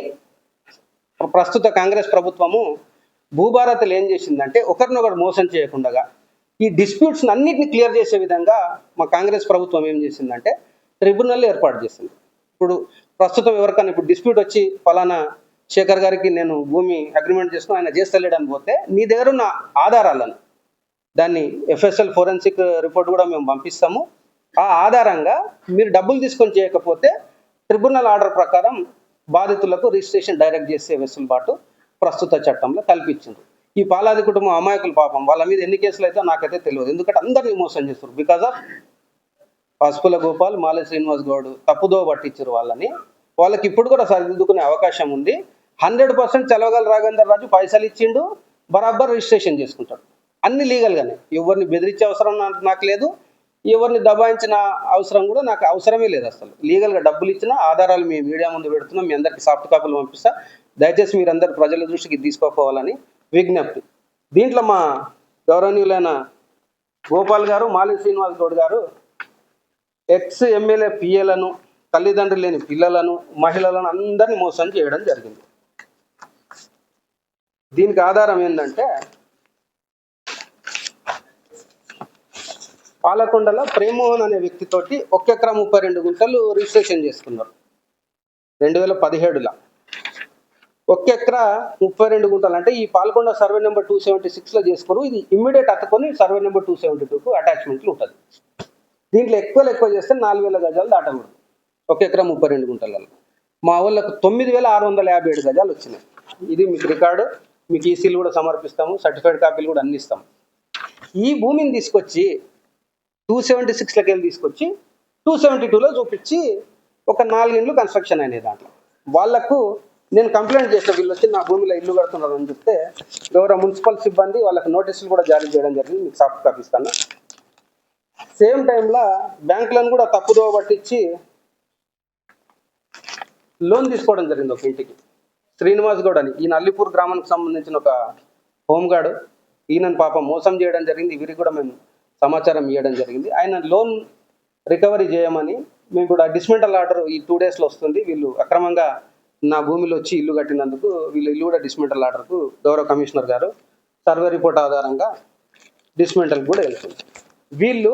ప్రస్తుత కాంగ్రెస్ ప్రభుత్వము భూభారతలు ఏం చేసిందంటే ఒకరినొకరు మోసం చేయకుండా ఈ డిస్ప్యూట్స్ అన్నిటిని క్లియర్ చేసే విధంగా మా కాంగ్రెస్ ప్రభుత్వం ఏం చేసిందంటే ట్రిబ్యునల్ ఏర్పాటు చేసింది. ఇప్పుడు ప్రస్తుతం ఎవరికైనా ఇప్పుడు డిస్ప్యూట్ వచ్చి ఫలానా శేఖర్ గారికి నేను భూమి అగ్రిమెంట్ చేసుకుని ఆయన చేస్తలేడని పోతే నీ దగ్గర ఉన్న ఆధారాలను దాన్ని ఎఫ్ఎస్ఎల్ ఫోరెన్సిక్ రిపోర్ట్ కూడా మేము పంపిస్తాము. ఆ ఆధారంగా మీరు డబ్బులు తీసుకొని చేయకపోతే ట్రిబ్యునల్ ఆర్డర్ ప్రకారం బాధితులకు రిజిస్ట్రేషన్ డైరెక్ట్ చేసే వెసులుబాటు ప్రస్తుత చట్టంలో కల్పించింది. ఈ పాలాది కుటుంబం అమాయకులు పాపం, వాళ్ళ మీద ఎన్ని కేసులు అయితే నాకైతే తెలియదు. ఎందుకంటే అందరినీ మోసం చేస్తారు. బికాజ్ ఆఫ్ పసుపుల గోపాల్, మాలే శ్రీనివాస్ గౌడ్ తప్పుదో పట్టించారు వాళ్ళకి ఇప్పుడు కూడా సరిదిద్దుకునే అవకాశం ఉంది. 100% చలవగల రాఘవేంద్ర రాజు పైసలు ఇచ్చిండు, బరాబర్ రిజిస్ట్రేషన్ చేసుకుంటాడు. అన్ని లీగల్గానే. ఎవరిని బెదిరించే అవసరం నాకు లేదు, ఎవరిని దబాయించిన అవసరం కూడా నాకు అవసరమే లేదు. అసలు లీగల్గా డబ్బులు ఇచ్చిన ఆధారాలు మీ మీడియా ముందు పెడుతున్నాం, మీ అందరికీ సాఫ్ట్ కాపీలు పంపిస్తా. దయచేసి మీరందరూ ప్రజల దృష్టికి తీసుకోపోవాలని విజ్ఞప్తి. దీంట్లో మా గౌరవనీయులైన గోపాల్ గారు, మాలి శ్రీనివాస్ గౌడ్ గారు ఎక్స్ ఎమ్మెల్యే పిఏలను, తల్లిదండ్రులు లేని పిల్లలను, మహిళలను అందరినీ మోసం చేయడం జరిగింది. దీనికి ఆధారం ఏంటంటే పాలకొండలో ప్రేమోహన్ అనే వ్యక్తితోటి 1 ఎకరా 32 గుంటలు రిజిస్ట్రేషన్ చేసుకున్నారు 2017లో. 1 ఎకరా 32 గుంటలు అంటే ఈ పాలకొండ సర్వే నెంబర్ 276లో చేసుకోరు. ఇది ఇమ్మీడియట్ అత్తుకొని సర్వే నెంబర్ 272కు అటాచ్మెంట్లు ఉంటుంది. దీంట్లో ఎక్కువ చేస్తే 4000 గజాలు దాటకూడదు 1 ఎకరా 32 గుంటలలో. మా వాళ్ళకు 9657 గజాలు వచ్చినాయి. ఇది మీకు రికార్డు, మీకు ఈసీలు కూడా సమర్పిస్తాము, సర్టిఫైడ్ కాపీలు కూడా అన్ని ఇస్తాము. ఈ భూమిని తీసుకొచ్చి 276లోకి వెళ్ళి తీసుకొచ్చి 272లో చూపించి ఒక 4 ఇండ్లు కన్స్ట్రక్షన్ అయినాయి. దాంట్లో వాళ్లకు నేను కంప్లైంట్ చేసిన, వీళ్ళు వచ్చి నా భూమిలో ఇల్లు కడుతున్నారు అని చెప్తే గౌరవ మున్సిపల్ సిబ్బంది వాళ్ళకి నోటీసులు కూడా జారీ చేయడం జరిగింది. మీకు సాఫ్ట్ కాపీ ఇస్తాను. సేమ్ టైంలో బ్యాంకులను కూడా తప్పుదోవ పట్టించి లోన్ తీసుకోవడం జరిగింది ఒక ఇంటికి. శ్రీనివాస్ గౌడ్ అని ఈయన అల్లిపూర్ గ్రామానికి సంబంధించిన ఒక హోంగార్డు, ఈయనను పాపం మోసం చేయడం జరిగింది. వీరికి కూడా మేము సమాచారం ఇవ్వడం జరిగింది. ఆయన లోన్ రికవరీ చేయమని మేము కూడా డిస్మెంటల్ ఆర్డర్ ఈ 2 డేస్లో వస్తుంది. వీళ్ళు అక్రమంగా నా భూమిలో వచ్చి ఇల్లు కట్టినందుకు వీళ్ళు ఇల్లు కూడా డిస్మెంటల్ ఆర్డర్కు గౌరవ కమిషనర్ గారు సర్వే రిపోర్ట్ ఆధారంగా డిస్మెంటల్ కూడా వెళ్తుంది. వీళ్ళు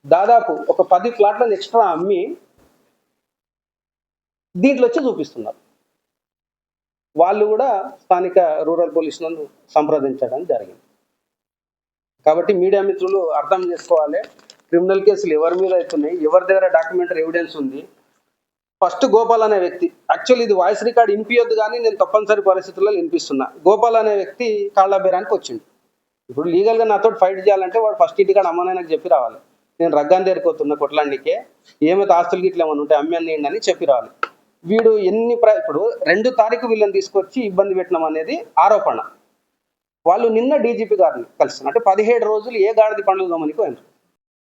దాదాపు ఒక 10 ప్లాట్లను ఎక్స్ట్రా అమ్మి దీంట్లో వచ్చి చూపిస్తున్నారు. వాళ్ళు కూడా స్థానిక రూరల్ పోలీస్ నందు సంప్రదించడం జరిగింది. కాబట్టి మీడియా మిత్రులు అర్థం చేసుకోవాలి, క్రిమినల్ కేసులు ఎవరి మీద అవుతున్నాయి, ఎవరి దగ్గర డాక్యుమెంటరీ ఎవిడెన్స్ ఉంది. ఫస్ట్ గోపాల్ అనే వ్యక్తి, యాక్చువల్లీ ఇది వాయిస్ రికార్డ్ వినిపించొద్దు కానీ నేను తప్పనిసరి పరిస్థితుల్లో వినిపిస్తున్నా. గోపాల్ అనే వ్యక్తి కాళ్ళబేరానికి వచ్చిండు. ఇప్పుడు లీగల్గా నాతో ఫైట్ చేయాలంటే వాడు ఫస్ట్ ఇంటికాడ అమ్మనాయనకు చెప్పి రావాలి, నేను రగ్గాన్ దగ్గరికి కొట్లాండికే ఏమైతే ఆస్తులకి ఇట్లా ఏమైనా ఉంటే అమ్మేయండి అని చెప్పి రావాలి. వీడు ఇప్పుడు 2 తారీఖు వీళ్ళని తీసుకొచ్చి ఇబ్బంది పెట్టడం అనేది ఆరోపణ. వాళ్ళు నిన్న డీజీపీ గారిని కలిసిన, అంటే 17 రోజులు ఏ గాడిది పండ్లు దోమనికి పోయినారు.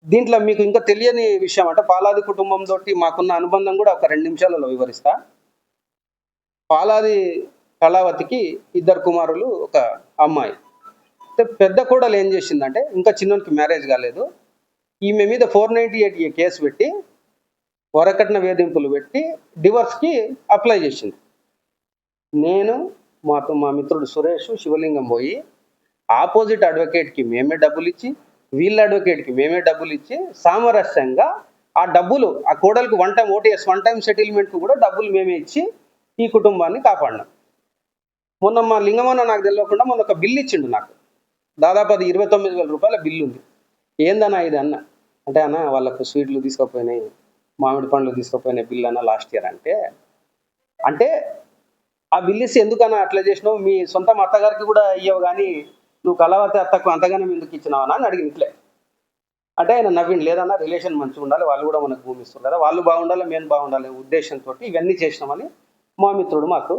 దీంట్లో మీకు ఇంకా తెలియని విషయం అంటే పాలాది కుటుంబం తోటి మాకున్న అనుబంధం కూడా ఒక 2 నిమిషాలలో వివరిస్తా. పాలాది కళావతికి 2 కుమారులు, ఒక అమ్మాయి. పెద్ద కోడలు ఏం చేసిందంటే, ఇంకా చిన్నోనికి మ్యారేజ్ కాలేదు, ఈమె మీద 498A కేసు పెట్టి వరకట్న వేధింపులు పెట్టి డివర్స్కి అప్లై చేసింది. నేను మా మిత్రుడు సురేష్, శివలింగం పోయి ఆపోజిట్ అడ్వకేట్కి మేమే డబ్బులు ఇచ్చి వీళ్ళ అడ్వకేట్కి మేమే డబ్బులు ఇచ్చి సామరస్యంగా ఆ డబ్బులు ఆ కోడలకు వన్ టైం సెటిల్మెంట్కి కూడా డబ్బులు మేమే ఇచ్చి ఈ కుటుంబాన్ని కాపాడినాం. మొన్న మా లింగమన్న నాకు తెలియకుండా మొన్న ఒక బిల్లు ఇచ్చిండు నాకు, దాదాపు అది 29,000 రూపాయల బిల్లు ఉంది. ఏందన్నా ఇది అన్న అంటే, అన్న వాళ్ళకు స్వీట్లు తీసుకుపోయినాయి, మామిడి పండ్లు తీసుకుపోయినాయి బిల్లు అన్న లాస్ట్ ఇయర్ అంటే ఆ బిల్లు ఇస్తే ఎందుకన్నా అట్లా చేసినావు, మీ సొంత అత్తగారికి కూడా ఇవ్వవు కానీ నువ్వు కళావతి అత్తకు అంతగానం ఎందుకు ఇచ్చినావా అని అడిగింది ఇట్లే. అంటే ఆయన నవ్విండు, లేదన్నా రిలేషన్ మంచిగా ఉండాలి, వాళ్ళు కూడా మనకు భూమి ఇస్తారు కదా, వాళ్ళు బాగుండాలి మేము బాగుండాలి ఉద్దేశంతో ఇవన్నీ చేసినామని మా మిత్రుడు మాకు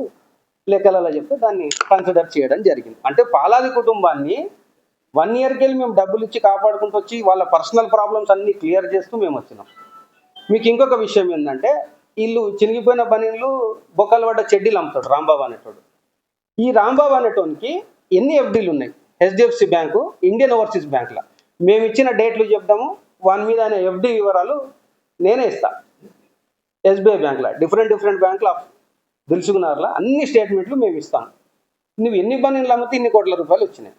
లెక్కలలో చెప్తే దాన్ని కన్సిడర్ చేయడం జరిగింది. అంటే పాలాది కుటుంబాన్ని 1 ఇయర్కి వెళ్ళి మేము డబ్బులు ఇచ్చి కాపాడుకుంటూ వచ్చి వాళ్ళ పర్సనల్ ప్రాబ్లమ్స్ అన్నీ క్లియర్ చేస్తూ మేము వచ్చినాం. మీకు ఇంకొక విషయం ఏంటంటే, వీళ్ళు చినిగిపోయిన బనీళ్ళు బొక్కలు పడ్డ చెడ్డీలు అమ్ముతాడు రాంబాబు అనేటోడు. ఈ రాంబాబు అనేటోనికి ఎన్ని ఎఫ్డీలు ఉన్నాయి, హెచ్డిఎఫ్సి బ్యాంకు, ఇండియన్ ఓవర్సీస్ బ్యాంకులో. మేము ఇచ్చిన డేట్లు చెప్దాము, వాని మీద అనే ఎఫ్డి వివరాలు నేనే ఇస్తాను. ఎస్బీఐ బ్యాంకులో డిఫరెంట్ బ్యాంకుల దిల్సుకున్నారులా అన్ని స్టేట్మెంట్లు మేము ఇస్తాం. నువ్వు ఎన్ని బనీళ్ళు అమ్మితే ఇన్ని కోట్ల రూపాయలు వచ్చినాయి,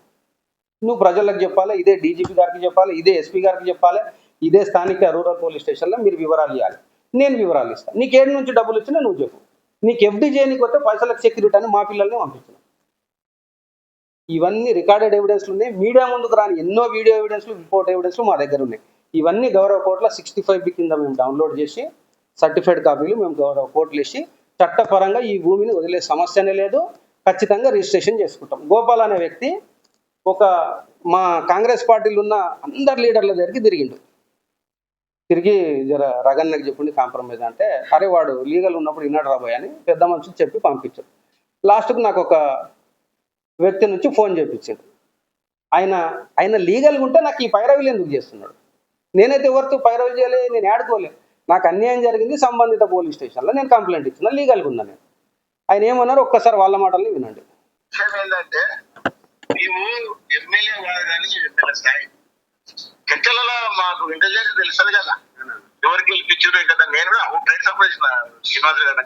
నువ్వు ప్రజలకు చెప్పాలి, ఇదే డీజీపీ గారికి చెప్పాలి, ఇదే ఎస్పీ గారికి చెప్పాలి, ఇదే స్థానిక రూరల్ పోలీస్ స్టేషన్లో మీరు వివరాలు ఇవ్వాలి, నేను వివరాలు ఇస్తాను. నీకు ఏడు నుంచి డబ్బులు వచ్చినా నువ్వు చెప్పు, నీకు ఎఫ్డీ చేయనికి వస్తే పైసలకు సెక్యూరిటీ అని మా పిల్లల్ని పంపించిన. ఇవన్నీ రికార్డెడ్ ఎవిడెన్స్లు ఉన్నాయి, మీడియా ముందుకు రాని ఎన్నో వీడియో ఎవిడెన్స్లు, రిపోర్ట్ ఎవిడెన్స్లు మా దగ్గర ఉన్నాయి. ఇవన్నీ గౌరవ కోర్టులో 65B కింద మేము డౌన్లోడ్ చేసి సర్టిఫైడ్ కాపీలు మేము గౌరవ కోర్టులు ఇచ్చి చట్టపరంగా ఈ భూమిని వదిలే సమస్యనే లేదు, ఖచ్చితంగా రిజిస్ట్రేషన్ చేసుకుంటాం. గోపాల్ అనే వ్యక్తి మా కాంగ్రెస్ పార్టీలో ఉన్న అందరు లీడర్ల దగ్గరికి తిరిగి జర రగన్నకి చెప్పుండి కాంప్రమైజ్ అంటే, అరే వాడు లీగల్ ఉన్నప్పుడు విన్నాడు రాబోయ్ అని పెద్ద మనుషులు చెప్పి పంపించాడు. లాస్ట్కు నాకు ఒక వ్యక్తి నుంచి ఫోన్ చేయించాడు. ఆయన లీగల్గా ఉంటే నాకు ఈ పైరవీలు ఎందుకు చేస్తున్నాడు, నేనైతే ఎవరితో పైరవీ చేయలే, నేను ఆడుకోలే, నాకు అన్యాయం జరిగింది, సంబంధిత పోలీస్ స్టేషన్లో నేను కంప్లైంట్ ఇచ్చిన, లీగల్గా ఉన్నా నేను. ఆయన ఏమన్నారు ఒక్కసారి వాళ్ళ మాటల్ని వినండి. ఏంటంటే మేము ఎమ్మెల్యే కాదని ఎమ్మెల్యే స్థాయి గంటలలో మాకు ఇంటెలిజెన్స్ తెలుస్తుంది కదా, ఎవరికి గెలిపించారు కదా. నేను కూడా ట్రైన్ సర్ప్రైజ్ శ్రీనివాస్ గారు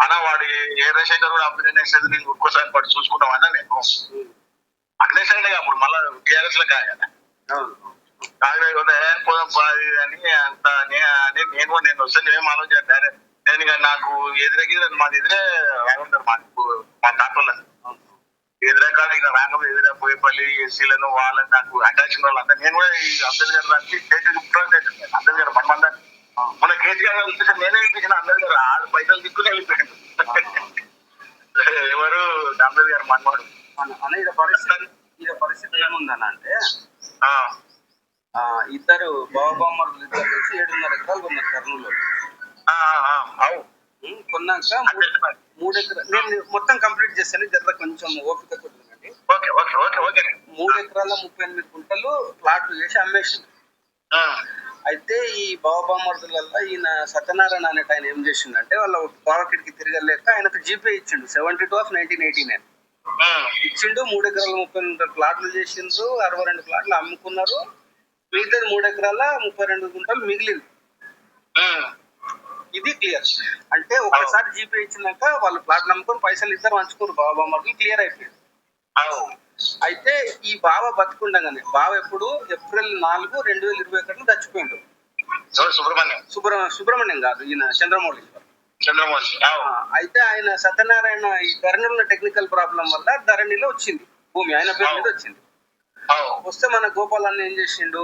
అన్న వాడు ఏ రేషన్ కూడా అప్లై చేసేది నేను ఒక్కోసారి పడి చూసుకుంటాం అన్న. నేను అట్లే సైడ్ అప్పుడు మళ్ళీ టీఆర్ఎస్ లో కాదు అని అంత అని నేను వస్తే నేనేం ఆలోచించాను. నేను ఇక నాకు ఎదురగి మాది ఎదురే రాగుంటారు మా డాక్టర్లు ఎదురకాల ఇక రాకపోతే ఎదురా పోయేపల్లి ఎస్సీలను వాళ్ళని నాకు అటాచ్ ఉన్న వాళ్ళంతా. నేను కూడా ఈ అంబేద్కర్ దానికి స్టేట్ అంబేద్కర్ మనమంతా మన కేసీఆర్ వెళ్తే నేనే వెళ్ళిపోయిన అంబేద్కర్ 6 పైసలు దిక్కునే వెళ్ళిపోయాడు. ఎవరు అంబేద్కర్ మనవాడు. పరిస్థితి ఏముందన్న అంటే, ఇద్దరు బాబామ్మలు ఇద్దరు కలిసి 7.5 ఎకరాలు కొన్నారు కర్నూలు. కొన్నాక 3 ఎకరాలు నేను మొత్తం కంప్లీట్ చేస్తాను, జర కొంచెం ఓపిక కొద్దిందండి. 3 ఎకరాల 38 గుంటలు ప్లాట్లు చేసి అమ్మేసింది. అయితే ఈ బాబామర్దులల్లో ఈయన సత్యనారాయణ అనేట ఆయన ఏం చేసిందంటే, వాళ్ళ బావకిడికి తిరగలేక ఆయనకు జీపే ఇచ్చిండు 72 of 1989 ఇచ్చిండు. 3 ఎకరాల 32 ప్లాట్లు చేసిండ్రు, 62 ప్లాట్లు అమ్ముకున్నారు. మిగతాది 3 ఎకరాల 32 గుంటలు మిగిలింది. ఇది క్లియర్. అంటే ఒకసారి జీపే ఇచ్చినాక వాళ్ళు ప్లాట్లు అమ్ముకొని పైసలు ఇద్దరు పంచుకోరు, బాబామర్దులు క్లియర్ అయిపోయింది. అయితే ఈ బావ బతుకుండగానే, బావ ఎప్పుడు April 4, 2021 చచ్చిపోయిండు. సుబ్రహ్మణ్యం కాదు, ఈయన చంద్రమౌళి. అయితే ఆయన సత్యనారాయణ ఈ ధరణిలో టెక్నికల్ ప్రాబ్లం వల్ల ధరణిలో వచ్చింది భూమి, ఆయన పేరు మీద వచ్చింది. వస్తే మన గోపాల్ అన్న ఏం చేసిండు,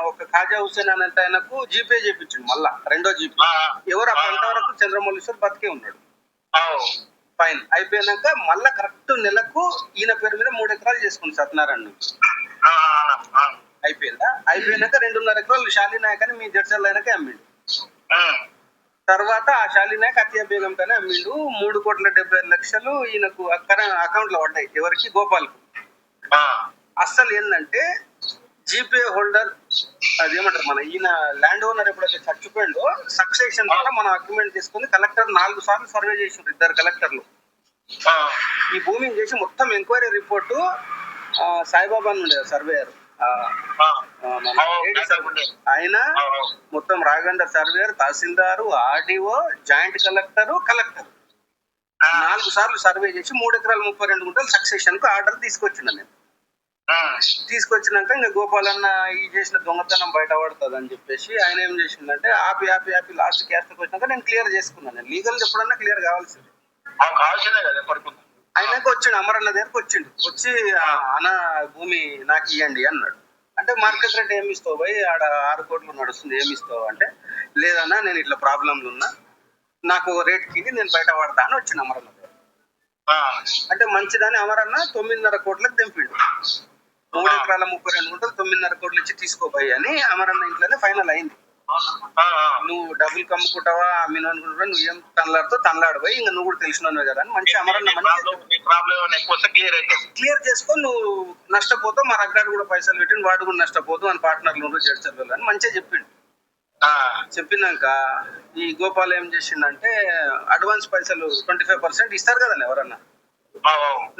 ఒక ఖాజా హుసేన్ అనంత ఆయనకు జీపే చేయించిండు, మళ్ళా రెండో జీపే. ఎవరు అంతవరకు చంద్రమౌళీశ్వర్ బతికే ఉన్నాడు. ఫైన్ అయిపోయినాక మళ్ళా కరెక్ట్ నెలకు ఈయన పేరు మీద 3 ఎకరాలు చేసుకుంది సత్యనారాయణ నుంచి. అయిపోయినాక 2.5 ఎకరాలు శాలినాయక్ అని మీ జడ్చర్ల ఆయనకే అమ్మిండు. తర్వాత ఆ శాలినాయక్ అతియా బేగం పైన అమ్మిండు. 3,70,00,000 ఈయనకు అకౌంట్ లో పడ్డాయి. ఎవరికి? గోపాల్కు. అస్సలు ఏంటంటే జీపే హోల్డర్ అదేమంటారు, మన ఈయన ల్యాండ్ ఓనర్ ఎప్పుడైతే చచ్చిపోయిండో సక్సెషన్ ద్వారా మనం అగ్రిమెంట్ తీసుకుని కలెక్టర్ 4 సార్లు సర్వే చేసిండ్రు, 2 కలెక్టర్లు. ఈ భూమిని చేసి మొత్తం ఎంక్వైరీ రిపోర్టు సాయిబాబా అని ఉండేది సర్వేయర్, ఆయన మొత్తం Raghavender surveyor, tahsildar, RDO, joint collector 4 సార్లు సర్వే చేసి 3 ఎకరాల 32 గుంటలు సక్సెషన్ కు ఆర్డర్ తీసుకొచ్చిండు. నేను తీసుకొచ్చినాక ఇంకా గోపాలన్న ఈ చేసిన దొంగతనం బయట పడుతుంది అని చెప్పేసి ఆయన ఏం చేసిందంటే ఆపి లాస్ట్ క్యాస్ట్కి వచ్చినాక నేను క్లియర్ చేసుకున్నాను. నేను లీగల్ ఎప్పుడన్నా క్లియర్ కావాల్సింది. కావాల్సిందే కదా పడుకుంది. ఆయనకు వచ్చిండు, అమరన్న దగ్గరకు వచ్చి అన్న భూమి నాకు ఇవ్వండి అన్నాడు. అంటే మార్కెట్ రేట్ ఏమి ఇస్తావు పోయి ఆడ 6 కోట్లు నడుస్తుంది ఏమి ఇస్తావు అంటే, లేదన్నా నేను ఇట్లా ప్రాబ్లంలు ఉన్నా, నాకు రేట్కి నేను బయట పడతా అని వచ్చిండు అమరన్న దగ్గర. అంటే మంచిదని అమరన్న 9.5 కోట్లకు తెంపిండు. 3 ఎకరాల 32 గుంటలు 9.5 కోట్లు ఇచ్చి తీసుకోపోయి అని అమరన్న ఇంట్లోనే ఫైనల్ అయింది. నువ్వు డబ్బులు కమ్ముకుంటావా అమ్మిన అనుకుంటా, నువ్వేం తనలాడిపోయి ఇంకా నువ్వు కూడా తెలిసినావు కదా అని మంచి అమరన్న క్లియర్ చేసుకో, నువ్వు నష్టపోతావు, మా రగ్గాడు కూడా పైసలు పెట్టిండు వాడు కూడా నష్టపోతావు అని పార్ట్నర్లు జడ్చర్లు అని మంచిగా చెప్పిండు. చెప్పినాక ఈ గోపాల్ ఏం చేసిండంటే అడ్వాన్స్ పైసలు 25% ఇస్తారు కదండి ఎవరన్నా,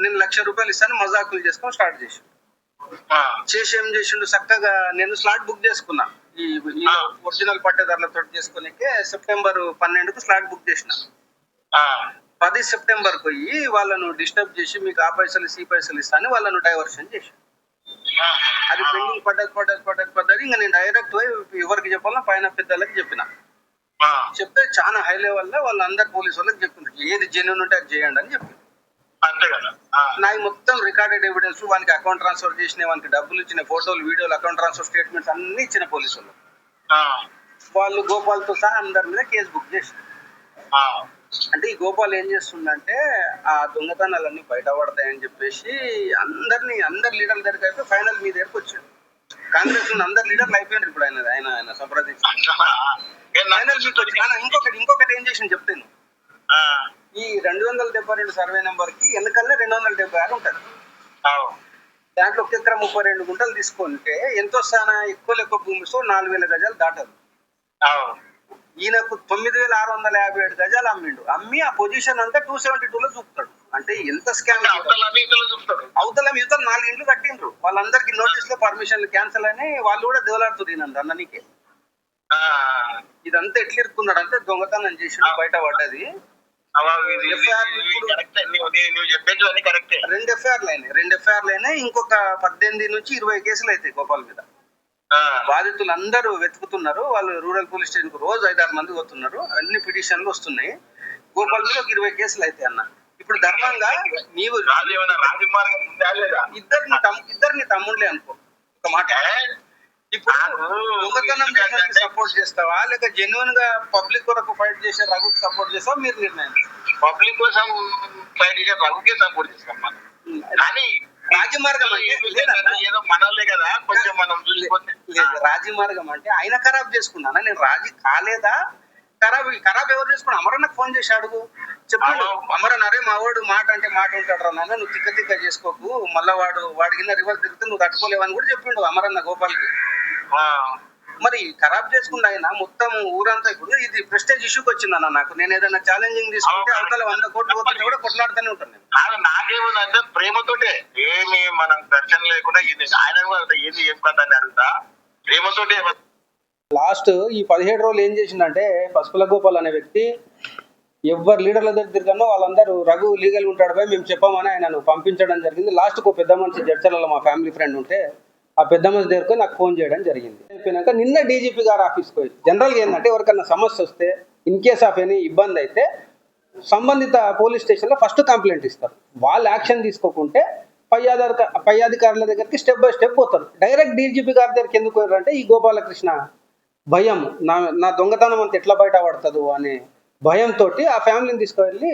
నేను 1,00,000 రూపాయలు ఇస్తాను మజాకులు చేసుకొని స్టార్ట్ చేసి ఏం చేసిండు చక్కగా నేను స్లాట్ బుక్ చేసుకున్నా. ఈ ఒరిజినల్ పట్టేదారులతో చేసుకునే సెప్టెంబర్ 12కు స్లాట్ బుక్ చేసిన. 10 సెప్టెంబర్ పోయి వాళ్ళను డిస్టర్బ్ చేసి మీకు ఆ పైసలు ఈ పైసలు ఇస్తాను వాళ్ళను డైవర్షన్ చేసి అది పెండింగ్ పడ్డది. ఇంకా నేను డైరెక్ట్ పోయి ఎవరికి చెప్పాలో పైన పెద్దలకి చెప్పిన. చెప్తే చాలా హై లెవెల్ లో వాళ్ళందరు పోలీసు వాళ్ళకి చెప్పిండ్రు ఏది జెన్యూన్ ఉంటే అది చేయండి అని చెప్పి. నాకు మొత్తం రికార్డెడ్ ఎవిడెన్స్, వానికి అకౌంట్ ట్రాన్స్ఫర్ చేసిన, వానికి డబ్బులు ఇచ్చిన ఫోటోలు వీడియోలు అకౌంట్ ట్రాన్స్ఫర్ స్టేట్మెంట్స్ అన్ని ఇచ్చిన పోలీసు వాళ్ళు గోపాల్తో సహా అందరి మీద కేసు బుక్ చేశారు. అంటే ఈ గోపాల్ ఏం చేస్తుందంటే ఆ దొంగతనాలన్నీ బయటపడతాయని చెప్పేసి అందరి లీడర్ల దగ్గరికి అయితే ఫైనల్ మీ దగ్గరకు వచ్చాడు. కాంగ్రెస్ లో అందరు లీడర్లు అయిపోయినారు ఇప్పుడు ఆయన సంప్రదించి ఇంకొకటి ఏం చేసింది చెప్తాను. ఈ 272 సర్వే నెంబర్ కి వెనకల్లా 276 ఉంటుంది. దాంట్లో 1 ఎకరా 32 గుంటలు తీసుకుంటే ఎంతో స్థాన ఎక్కువ భూమితో 4,000 గజాలు దాటదు. ఈయనకు 9,657 గజాలు అమ్మి ఆ పొజిషన్ అంతా 272 లో చూపుతాడు. అంటే ఎంత స్కామ్. అవతల మిగతా 4 ఇండ్లు కట్టిండ్రు, వాళ్ళందరికి నోటీస్ లో పర్మిషన్లు క్యాన్సిల్ అని వాళ్ళు కూడా దేవలాడుతున్నారు అన్ననికి. ఇదంతా ఎట్లా ఇరుక్కున్నాడు అంటే దొంగతనం చేసి బయట పడ్డది. 2 ఎఫ్ఐఆర్లు అయినాయి. ఇంకొక 18 నుంచి 20 కేసులు అవుతాయి గోపాల్ మీద. బాధితులు అందరూ వెతుకుతున్నారు. వాళ్ళు రూరల్ పోలీస్ స్టేషన్ కు రోజు 5-6 మంది పోతున్నారు. అన్ని పిటిషన్లు వస్తున్నాయి. గోపాల్ మీద 20 కేసులు అయితే అన్న. ఇప్పుడు ధర్మంగా నీవు ఇద్దరిని తమ్ముళ్ళే అనుకో ఒక మాట. ఇప్పుడు దొంగతనం చేసినట్టు సపోర్ట్ చేస్తావా లేక జెన్యున్ గా పబ్లిక్ కొరకు ఫైట్ చేసే రఘుకి సపోర్ట్ చేస్తావా? మీరు నిర్ణయం. పబ్లిక్ కోసం ఫైట్ చేసే రఘుకే సపోర్ట్ చేస్తాం మనం. కానీ రాజమార్గం అంటే ఏదో మనలే కదా కొంచెం మనం లేదు. రాజమార్గం అంటే ఆయన ఖరాబ్ చేసుకున్నానా? నేను రాజీ కాలేదా? ఖరాబ్ ఎవరు చేసుకున్నా? అమరన్నకు ఫోన్ చేసి అడుగు, చెప్పాడు అమరన్ అరే మా వాడు మాట అంటే మాట ఉంటాడు రా నాన్న, నువ్వు తిక్క చేసుకోకు, మళ్ళా వాడి కింద రివర్స్ తిరిగితే నువ్వు తట్టుకోలేవని కూడా చెప్పిండు అమరన్న గోపాల్కి. మరి ఖరాబ్ చేసుకున్న ఆయన మొత్తం ఊరంతా. ఇప్పుడు ఇది ప్రెస్టేజ్ ఇష్యూకి వచ్చిందన్న నాకు. నేను ఏదైనా ఛాలెంజింగ్ తీసుకుంటే అవతల 100 కోట్లు పోతే కూడా కొట్లాడుతూనే ఉంటాను నేను. నాకేముందంటే ప్రేమతోటే ఏమి మనం దర్శనం లేకుండా ఆయన ఏది ఏం కదని అడుగుతా ప్రేమతోటే. లాస్ట్ ఈ 17 రోజులు ఏం చేసిందంటే పసుపుల గోపాల్ అనే వ్యక్తి ఎవరు లీడర్ల దగ్గర తిరిగానో వాళ్ళందరూ రఘు లీగల్ ఉంటాడు పోయి మేము చెప్పామని ఆయనను పంపించడం జరిగింది. లాస్ట్కు ఒక పెద్ద మనిషి జడ్చర్లలో మా ఫ్యామిలీ ఫ్రెండ్ ఉంటే ఆ పెద్ద మనిషి దగ్గరకు నాకు ఫోన్ చేయడం జరిగింది. అయిపోయినాక నిన్న డీజీపీ గారు ఆఫీస్కి పోయి జనరల్గా ఏంటంటే ఎవరికన్నా సమస్య వస్తే ఇన్ కేస్ ఆఫ్ ఎనీ ఇబ్బంది అయితే సంబంధిత పోలీస్ స్టేషన్లో ఫస్ట్ కంప్లైంట్ ఇస్తారు. వాళ్ళు యాక్షన్ తీసుకోకుంటే పై అధికారుల దగ్గరికి స్టెప్ బై స్టెప్ పోతారు. డైరెక్ట్ డీజీపీ గారి దగ్గరికి ఎందుకు పోయారంటే ఈ గోపాలకృష్ణ భయం, నా దొంగతనం అంత ఎట్లా బయట పడుతుందో అనే భయంతో ఆ ఫ్యామిలీని తీసుకువెళ్ళి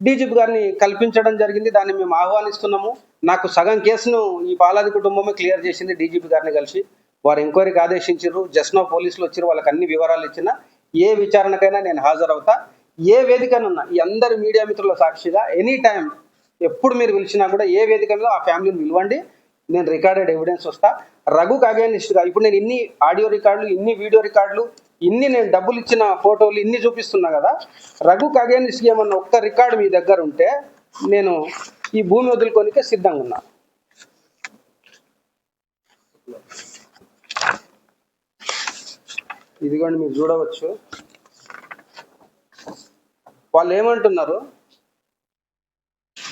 డీజీపీ గారిని కల్పించడం జరిగింది. దాన్ని మేము ఆహ్వానిస్తున్నాము. నాకు సగం కేసును ఈ పాలాది కుటుంబమే క్లియర్ చేసింది డీజీపీ గారిని కలిసి. వారు ఎంక్వైరీకి ఆదేశించారు. జస్ట్ నో పోలీసులు వచ్చారు, వాళ్ళకి అన్ని వివరాలు ఇచ్చిన ఏ విచారణకైనా నేను హాజరవుతా. ఏ వేదికనున్నా ఈ అందరి మీడియా మిత్రుల సాక్షిగా ఎనీ టైం ఎప్పుడు మీరు పిలిచినా కూడా ఏ వేదిక మీద ఆ ఫ్యామిలీని పిలవండి, నేను రికార్డెడ్ ఎవిడెన్స్ వస్తా. రఘుకు అగైనిస్ట్గా ఇప్పుడు నేను ఇన్ని ఆడియో రికార్డులు, ఇన్ని వీడియో రికార్డులు, ఇన్ని నేను డబ్బులు ఇచ్చిన ఫోటోలు ఇన్ని చూపిస్తున్నా కదా, రఘుకు అగైనిస్ట్గా ఏమన్నా ఒక్క రికార్డు మీ దగ్గర ఉంటే నేను ఈ భూమి వదులుకోనికే సిద్ధంగా ఉన్నా. ఇదిగోండి మీరు చూడవచ్చు. వాళ్ళు ఏమంటున్నారు,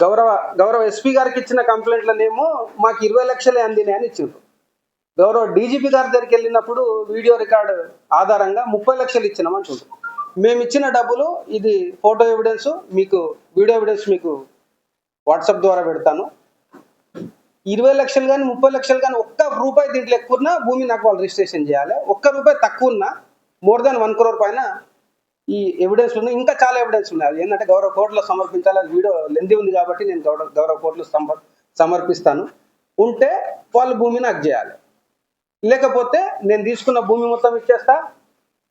గౌరవ ఎస్పీ గారికి ఇచ్చిన కంప్లైంట్లనేమో మాకు 20 లక్షలే అందినాయి అని ఇచ్చిండ్రు. గౌరవ డీజీపీ గారి దగ్గరికి వెళ్ళినప్పుడు వీడియో రికార్డు ఆధారంగా 30 లక్షలు ఇచ్చినామని చూడు. మేము ఇచ్చిన డబ్బులు ఇది ఫోటో ఎవిడెన్స్, మీకు వీడియో ఎవిడెన్స్ మీకు వాట్సాప్ ద్వారా పెడతాను. 20 లక్షలు కానీ 30 లక్షలు కానీ ఒక్క రూపాయి దీంట్లో ఎక్కువ ఉన్నా భూమి నాకు వాళ్ళు రిజిస్ట్రేషన్ చేయాలి. ఒక్క రూపాయి తక్కువ ఉన్నా మోర్ దాన్ 1 crore పైన ఈ ఎవిడెన్స్ ఉన్నాయి. ఇంకా చాలా ఎవిడెన్స్ ఉన్నాయి. అది ఏంటంటే గౌరవ కోర్టులో సమర్పించాలి. అది వీడియో లెంది ఉంది కాబట్టి నేను గౌరవ కోర్టులో సమర్పిస్తాను. ఉంటే వాళ్ళు భూమి నాకు చేయాలి, లేకపోతే నేను తీసుకున్న భూమి మొత్తం ఇచ్చేస్తా.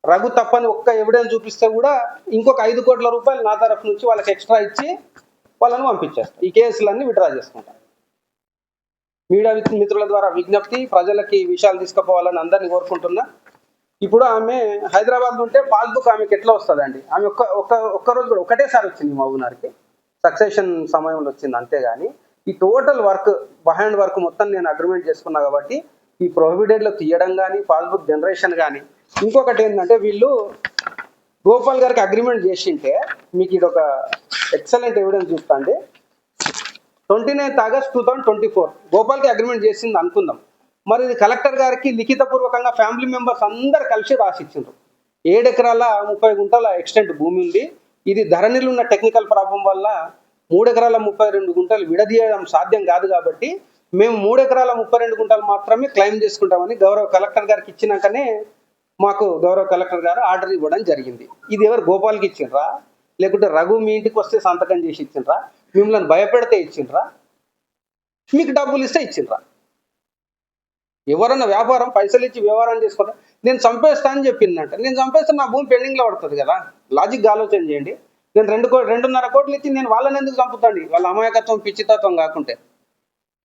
రఘు తప్పని ఒక్క ఎవిడెన్స్ చూపిస్తే కూడా ఇంకొక 5 కోట్ల రూపాయలు నా తరఫు నుంచి వాళ్ళకి ఎక్స్ట్రా ఇచ్చి వాళ్ళని పంపించేస్తా. ఈ కేసులన్నీ విడ్రా చేసుకుంటాను. మీడియా మిత్రుల ద్వారా విజ్ఞప్తి, ప్రజలకి ఈ విషయాలు తీసుకుపోవాలని అందరినీ కోరుకుంటున్నా. ఇప్పుడు ఆమె హైదరాబాద్ ఉంటే పాస్బుక్ ఆమెకి ఎట్లా వస్తుందండి? ఆమె ఒక్క రోజు కూడా ఒకటేసారి వచ్చింది మహబూబ్నగర్కి, సక్సెషన్ సమయంలో వచ్చింది. అంతేగాని ఈ టోటల్ వర్క్ బిహైండ్ వర్క్ మొత్తం నేను అగ్రిమెంట్ చేసుకున్నా కాబట్టి ఈ ప్రొహిబిటెడ్లో తీయడం కానీ పాస్బుక్ జనరేషన్ కానీ. ఇంకొకటి ఏంటంటే వీళ్ళు గోపాల్ గారికి అగ్రిమెంట్ చేసింటే మీకు ఇది ఒక ఎక్సలెంట్ ఎవిడెన్స్ చూస్తాండి. 29 ఆగస్ట్ 2024 గోపాల్కి అగ్రిమెంట్ చేసింది అనుకుందాం. మరి ఇది కలెక్టర్ గారికి లిఖితపూర్వకంగా ఫ్యామిలీ మెంబర్స్ అందరు కలిసి రాసిచ్చిండ్రు. 7 ఎకరాల 30 గుంటల ఎక్స్టెంట్ భూమి ఉంది. ఇది ధరణిలో ఉన్న టెక్నికల్ ప్రాబ్లం వల్ల 3 ఎకరాల 32 గుంటలు విడదీయడం సాధ్యం కాదు కాబట్టి మేము 3 ఎకరాల 32 గుంటలు మాత్రమే క్లెయిమ్ చేసుకుంటామని గౌరవ కలెక్టర్ గారికి ఇచ్చినాకనే మాకు గౌరవ కలెక్టర్ గారు ఆర్డర్ ఇవ్వడం జరిగింది. ఇది ఎవరు గోపాల్కి ఇచ్చిండ్రా, లేకుంటే రఘు మీ ఇంటికి వస్తే సంతకం చేసి ఇచ్చిండ్రా, మిమ్మల్ని భయపెడితే ఇచ్చిండ్రా, మీకు డబ్బులు ఇస్తే ఇచ్చిండ్రా? ఎవరన్నా వ్యాపారం పైసలు ఇచ్చి వ్యవహారం చేసుకుంటా నేను చంపేస్తా అని చెప్పిందంటే నేను చంపేస్తే నా భూమి పెండింగ్లో పడుతుంది కదా. లాజిక్ ఆలోచన చేయండి. నేను 2.5 కోట్లు ఇచ్చి నేను వాళ్ళని ఎందుకు చంపుతాండి? వాళ్ళ అమాయకత్వం పిచ్చితత్వం కాకుంటే.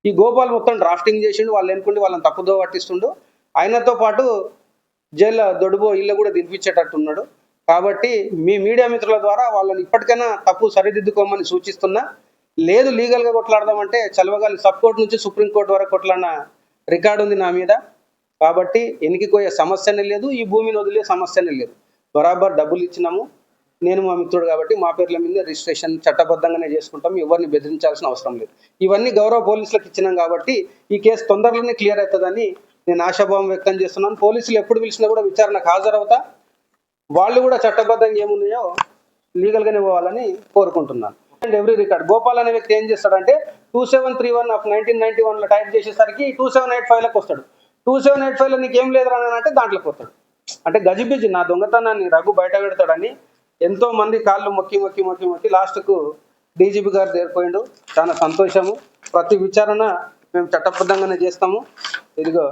ఈ గోపాల్ మొత్తం డ్రాఫ్టింగ్ చేసిండు, వాళ్ళు ఎన్నుకుంటే వాళ్ళని తప్పుదో పట్టిస్తుండు. ఆయనతో పాటు జైల్లో దొడుబో ఇల్లు కూడా దింపించేటట్టున్నాడు. కాబట్టి మీ మీడియా మిత్రుల ద్వారా వాళ్ళని ఇప్పటికైనా తప్పు సరిదిద్దుకోమని సూచిస్తున్నా. లేదు లీగల్గా కొట్లాడదామంటే చలవగాలి సబ్కోర్టు నుంచి సుప్రీంకోర్టు వరకు కొట్లాడిన రికార్డు ఉంది నా మీద. కాబట్టి ఎనికిపోయే సమస్యనే లేదు, ఈ భూమిని వదిలే సమస్యనే లేదు. బరాబర్ డబ్బులు ఇచ్చినాము. నేను మా మిత్రుడు కాబట్టి మా పేర్ల మీద రిజిస్ట్రేషన్ చట్టబద్ధంగానే చేసుకుంటాం. ఎవరిని బెదిరించాల్సిన అవసరం లేదు. ఇవన్నీ గౌరవ పోలీసులకు ఇచ్చినాం కాబట్టి ఈ కేసు తొందరలోనే క్లియర్ అవుతుందని నేను ఆశాభావం వ్యక్తం చేస్తున్నాను. పోలీసులు ఎప్పుడు పిలిచినా కూడా విచారణకు హాజరవుతా. వాళ్ళు కూడా చట్టబద్ధంగా ఏమున్నాయో లీగల్గానే పోవాలని కోరుకుంటున్నాను. అండ్ ఎవ్రీ రికార్డ్ గోపాల్ అనే వ్యక్తి ఏం చేస్తాడంటే 2731 ఆఫ్ 1991లో టైప్ చేసేసరికి 2785లకు వస్తాడు. 2785లో నీకేం లేదు అని అంటే దాంట్లోకి వస్తాడు. అంటే గజిబిజి నా దొంగతనాన్ని రఘు బయట పెడతాడని ఎంతో మంది కాళ్ళు మొక్కి లాస్ట్కు డీజీపీ గారు చేరిపోయిండు. చాలా సంతోషము. ప్రతి విచారణ మేము చట్టబద్ధంగానే చేస్తాము. ఇదిగో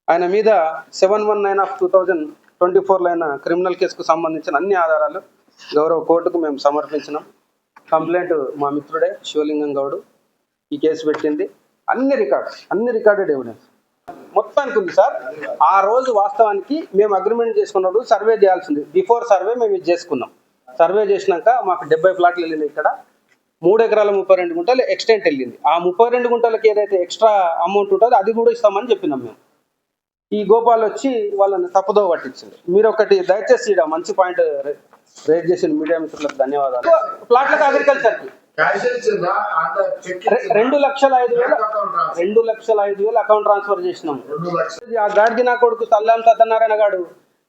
ఆయన మీద 719 ఆఫ్ 2024లో అయిన క్రిమినల్ కేసుకు సంబంధించిన అన్ని ఆధారాలు గౌరవ కోర్టుకు మేము సమర్పించినాం. కంప్లైంట్ మా మిత్రుడే శివలింగం గౌడు ఈ కేసు పెట్టింది. అన్ని రికార్డెడ్ ఎవిడెన్స్ మొత్తానికి ఉంది సార్. ఆ రోజు వాస్తవానికి మేము అగ్రిమెంట్ చేసుకున్నప్పుడు సర్వే చేయాల్సింది. బిఫోర్ సర్వే మేము ఇది చేసుకున్నాం. సర్వే చేసినాక మాకు 70 ప్లాట్లు వెళ్ళినాయి. ఇక్కడ 3 ఎకరాల 32 గుంటలు ఎక్స్టెంట్ వెళ్ళింది. ఆ 32 గుంటలకి ఏదైతే ఎక్స్ట్రా అమౌంట్ ఉంటుందో అది కూడా ఇస్తామని చెప్పినాం మేము. ఈ గోపాల్ వచ్చి వాళ్ళని తప్పుదో పట్టించింది. మీరు ఒకటి దయచేసి ఇక్కడ మంచి పాయింట్ రేట్ చేసిన మీడియా మిత్రులకు ధన్యవాదాలు. ప్లాట్లకు అగ్రికల్చర్కి 2,05,000 అకౌంట్ ట్రాన్స్ఫర్ చేసినాము. ఆ గాడిది నా కొడుకు సల్లాం సత్యనారాయణ గారు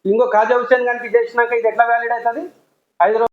ఇంకో ఖాజా హుసేన్ గారికి చేసినాక ఇది ఎట్లా వ్యాలిడ్ అవుతుంది? 5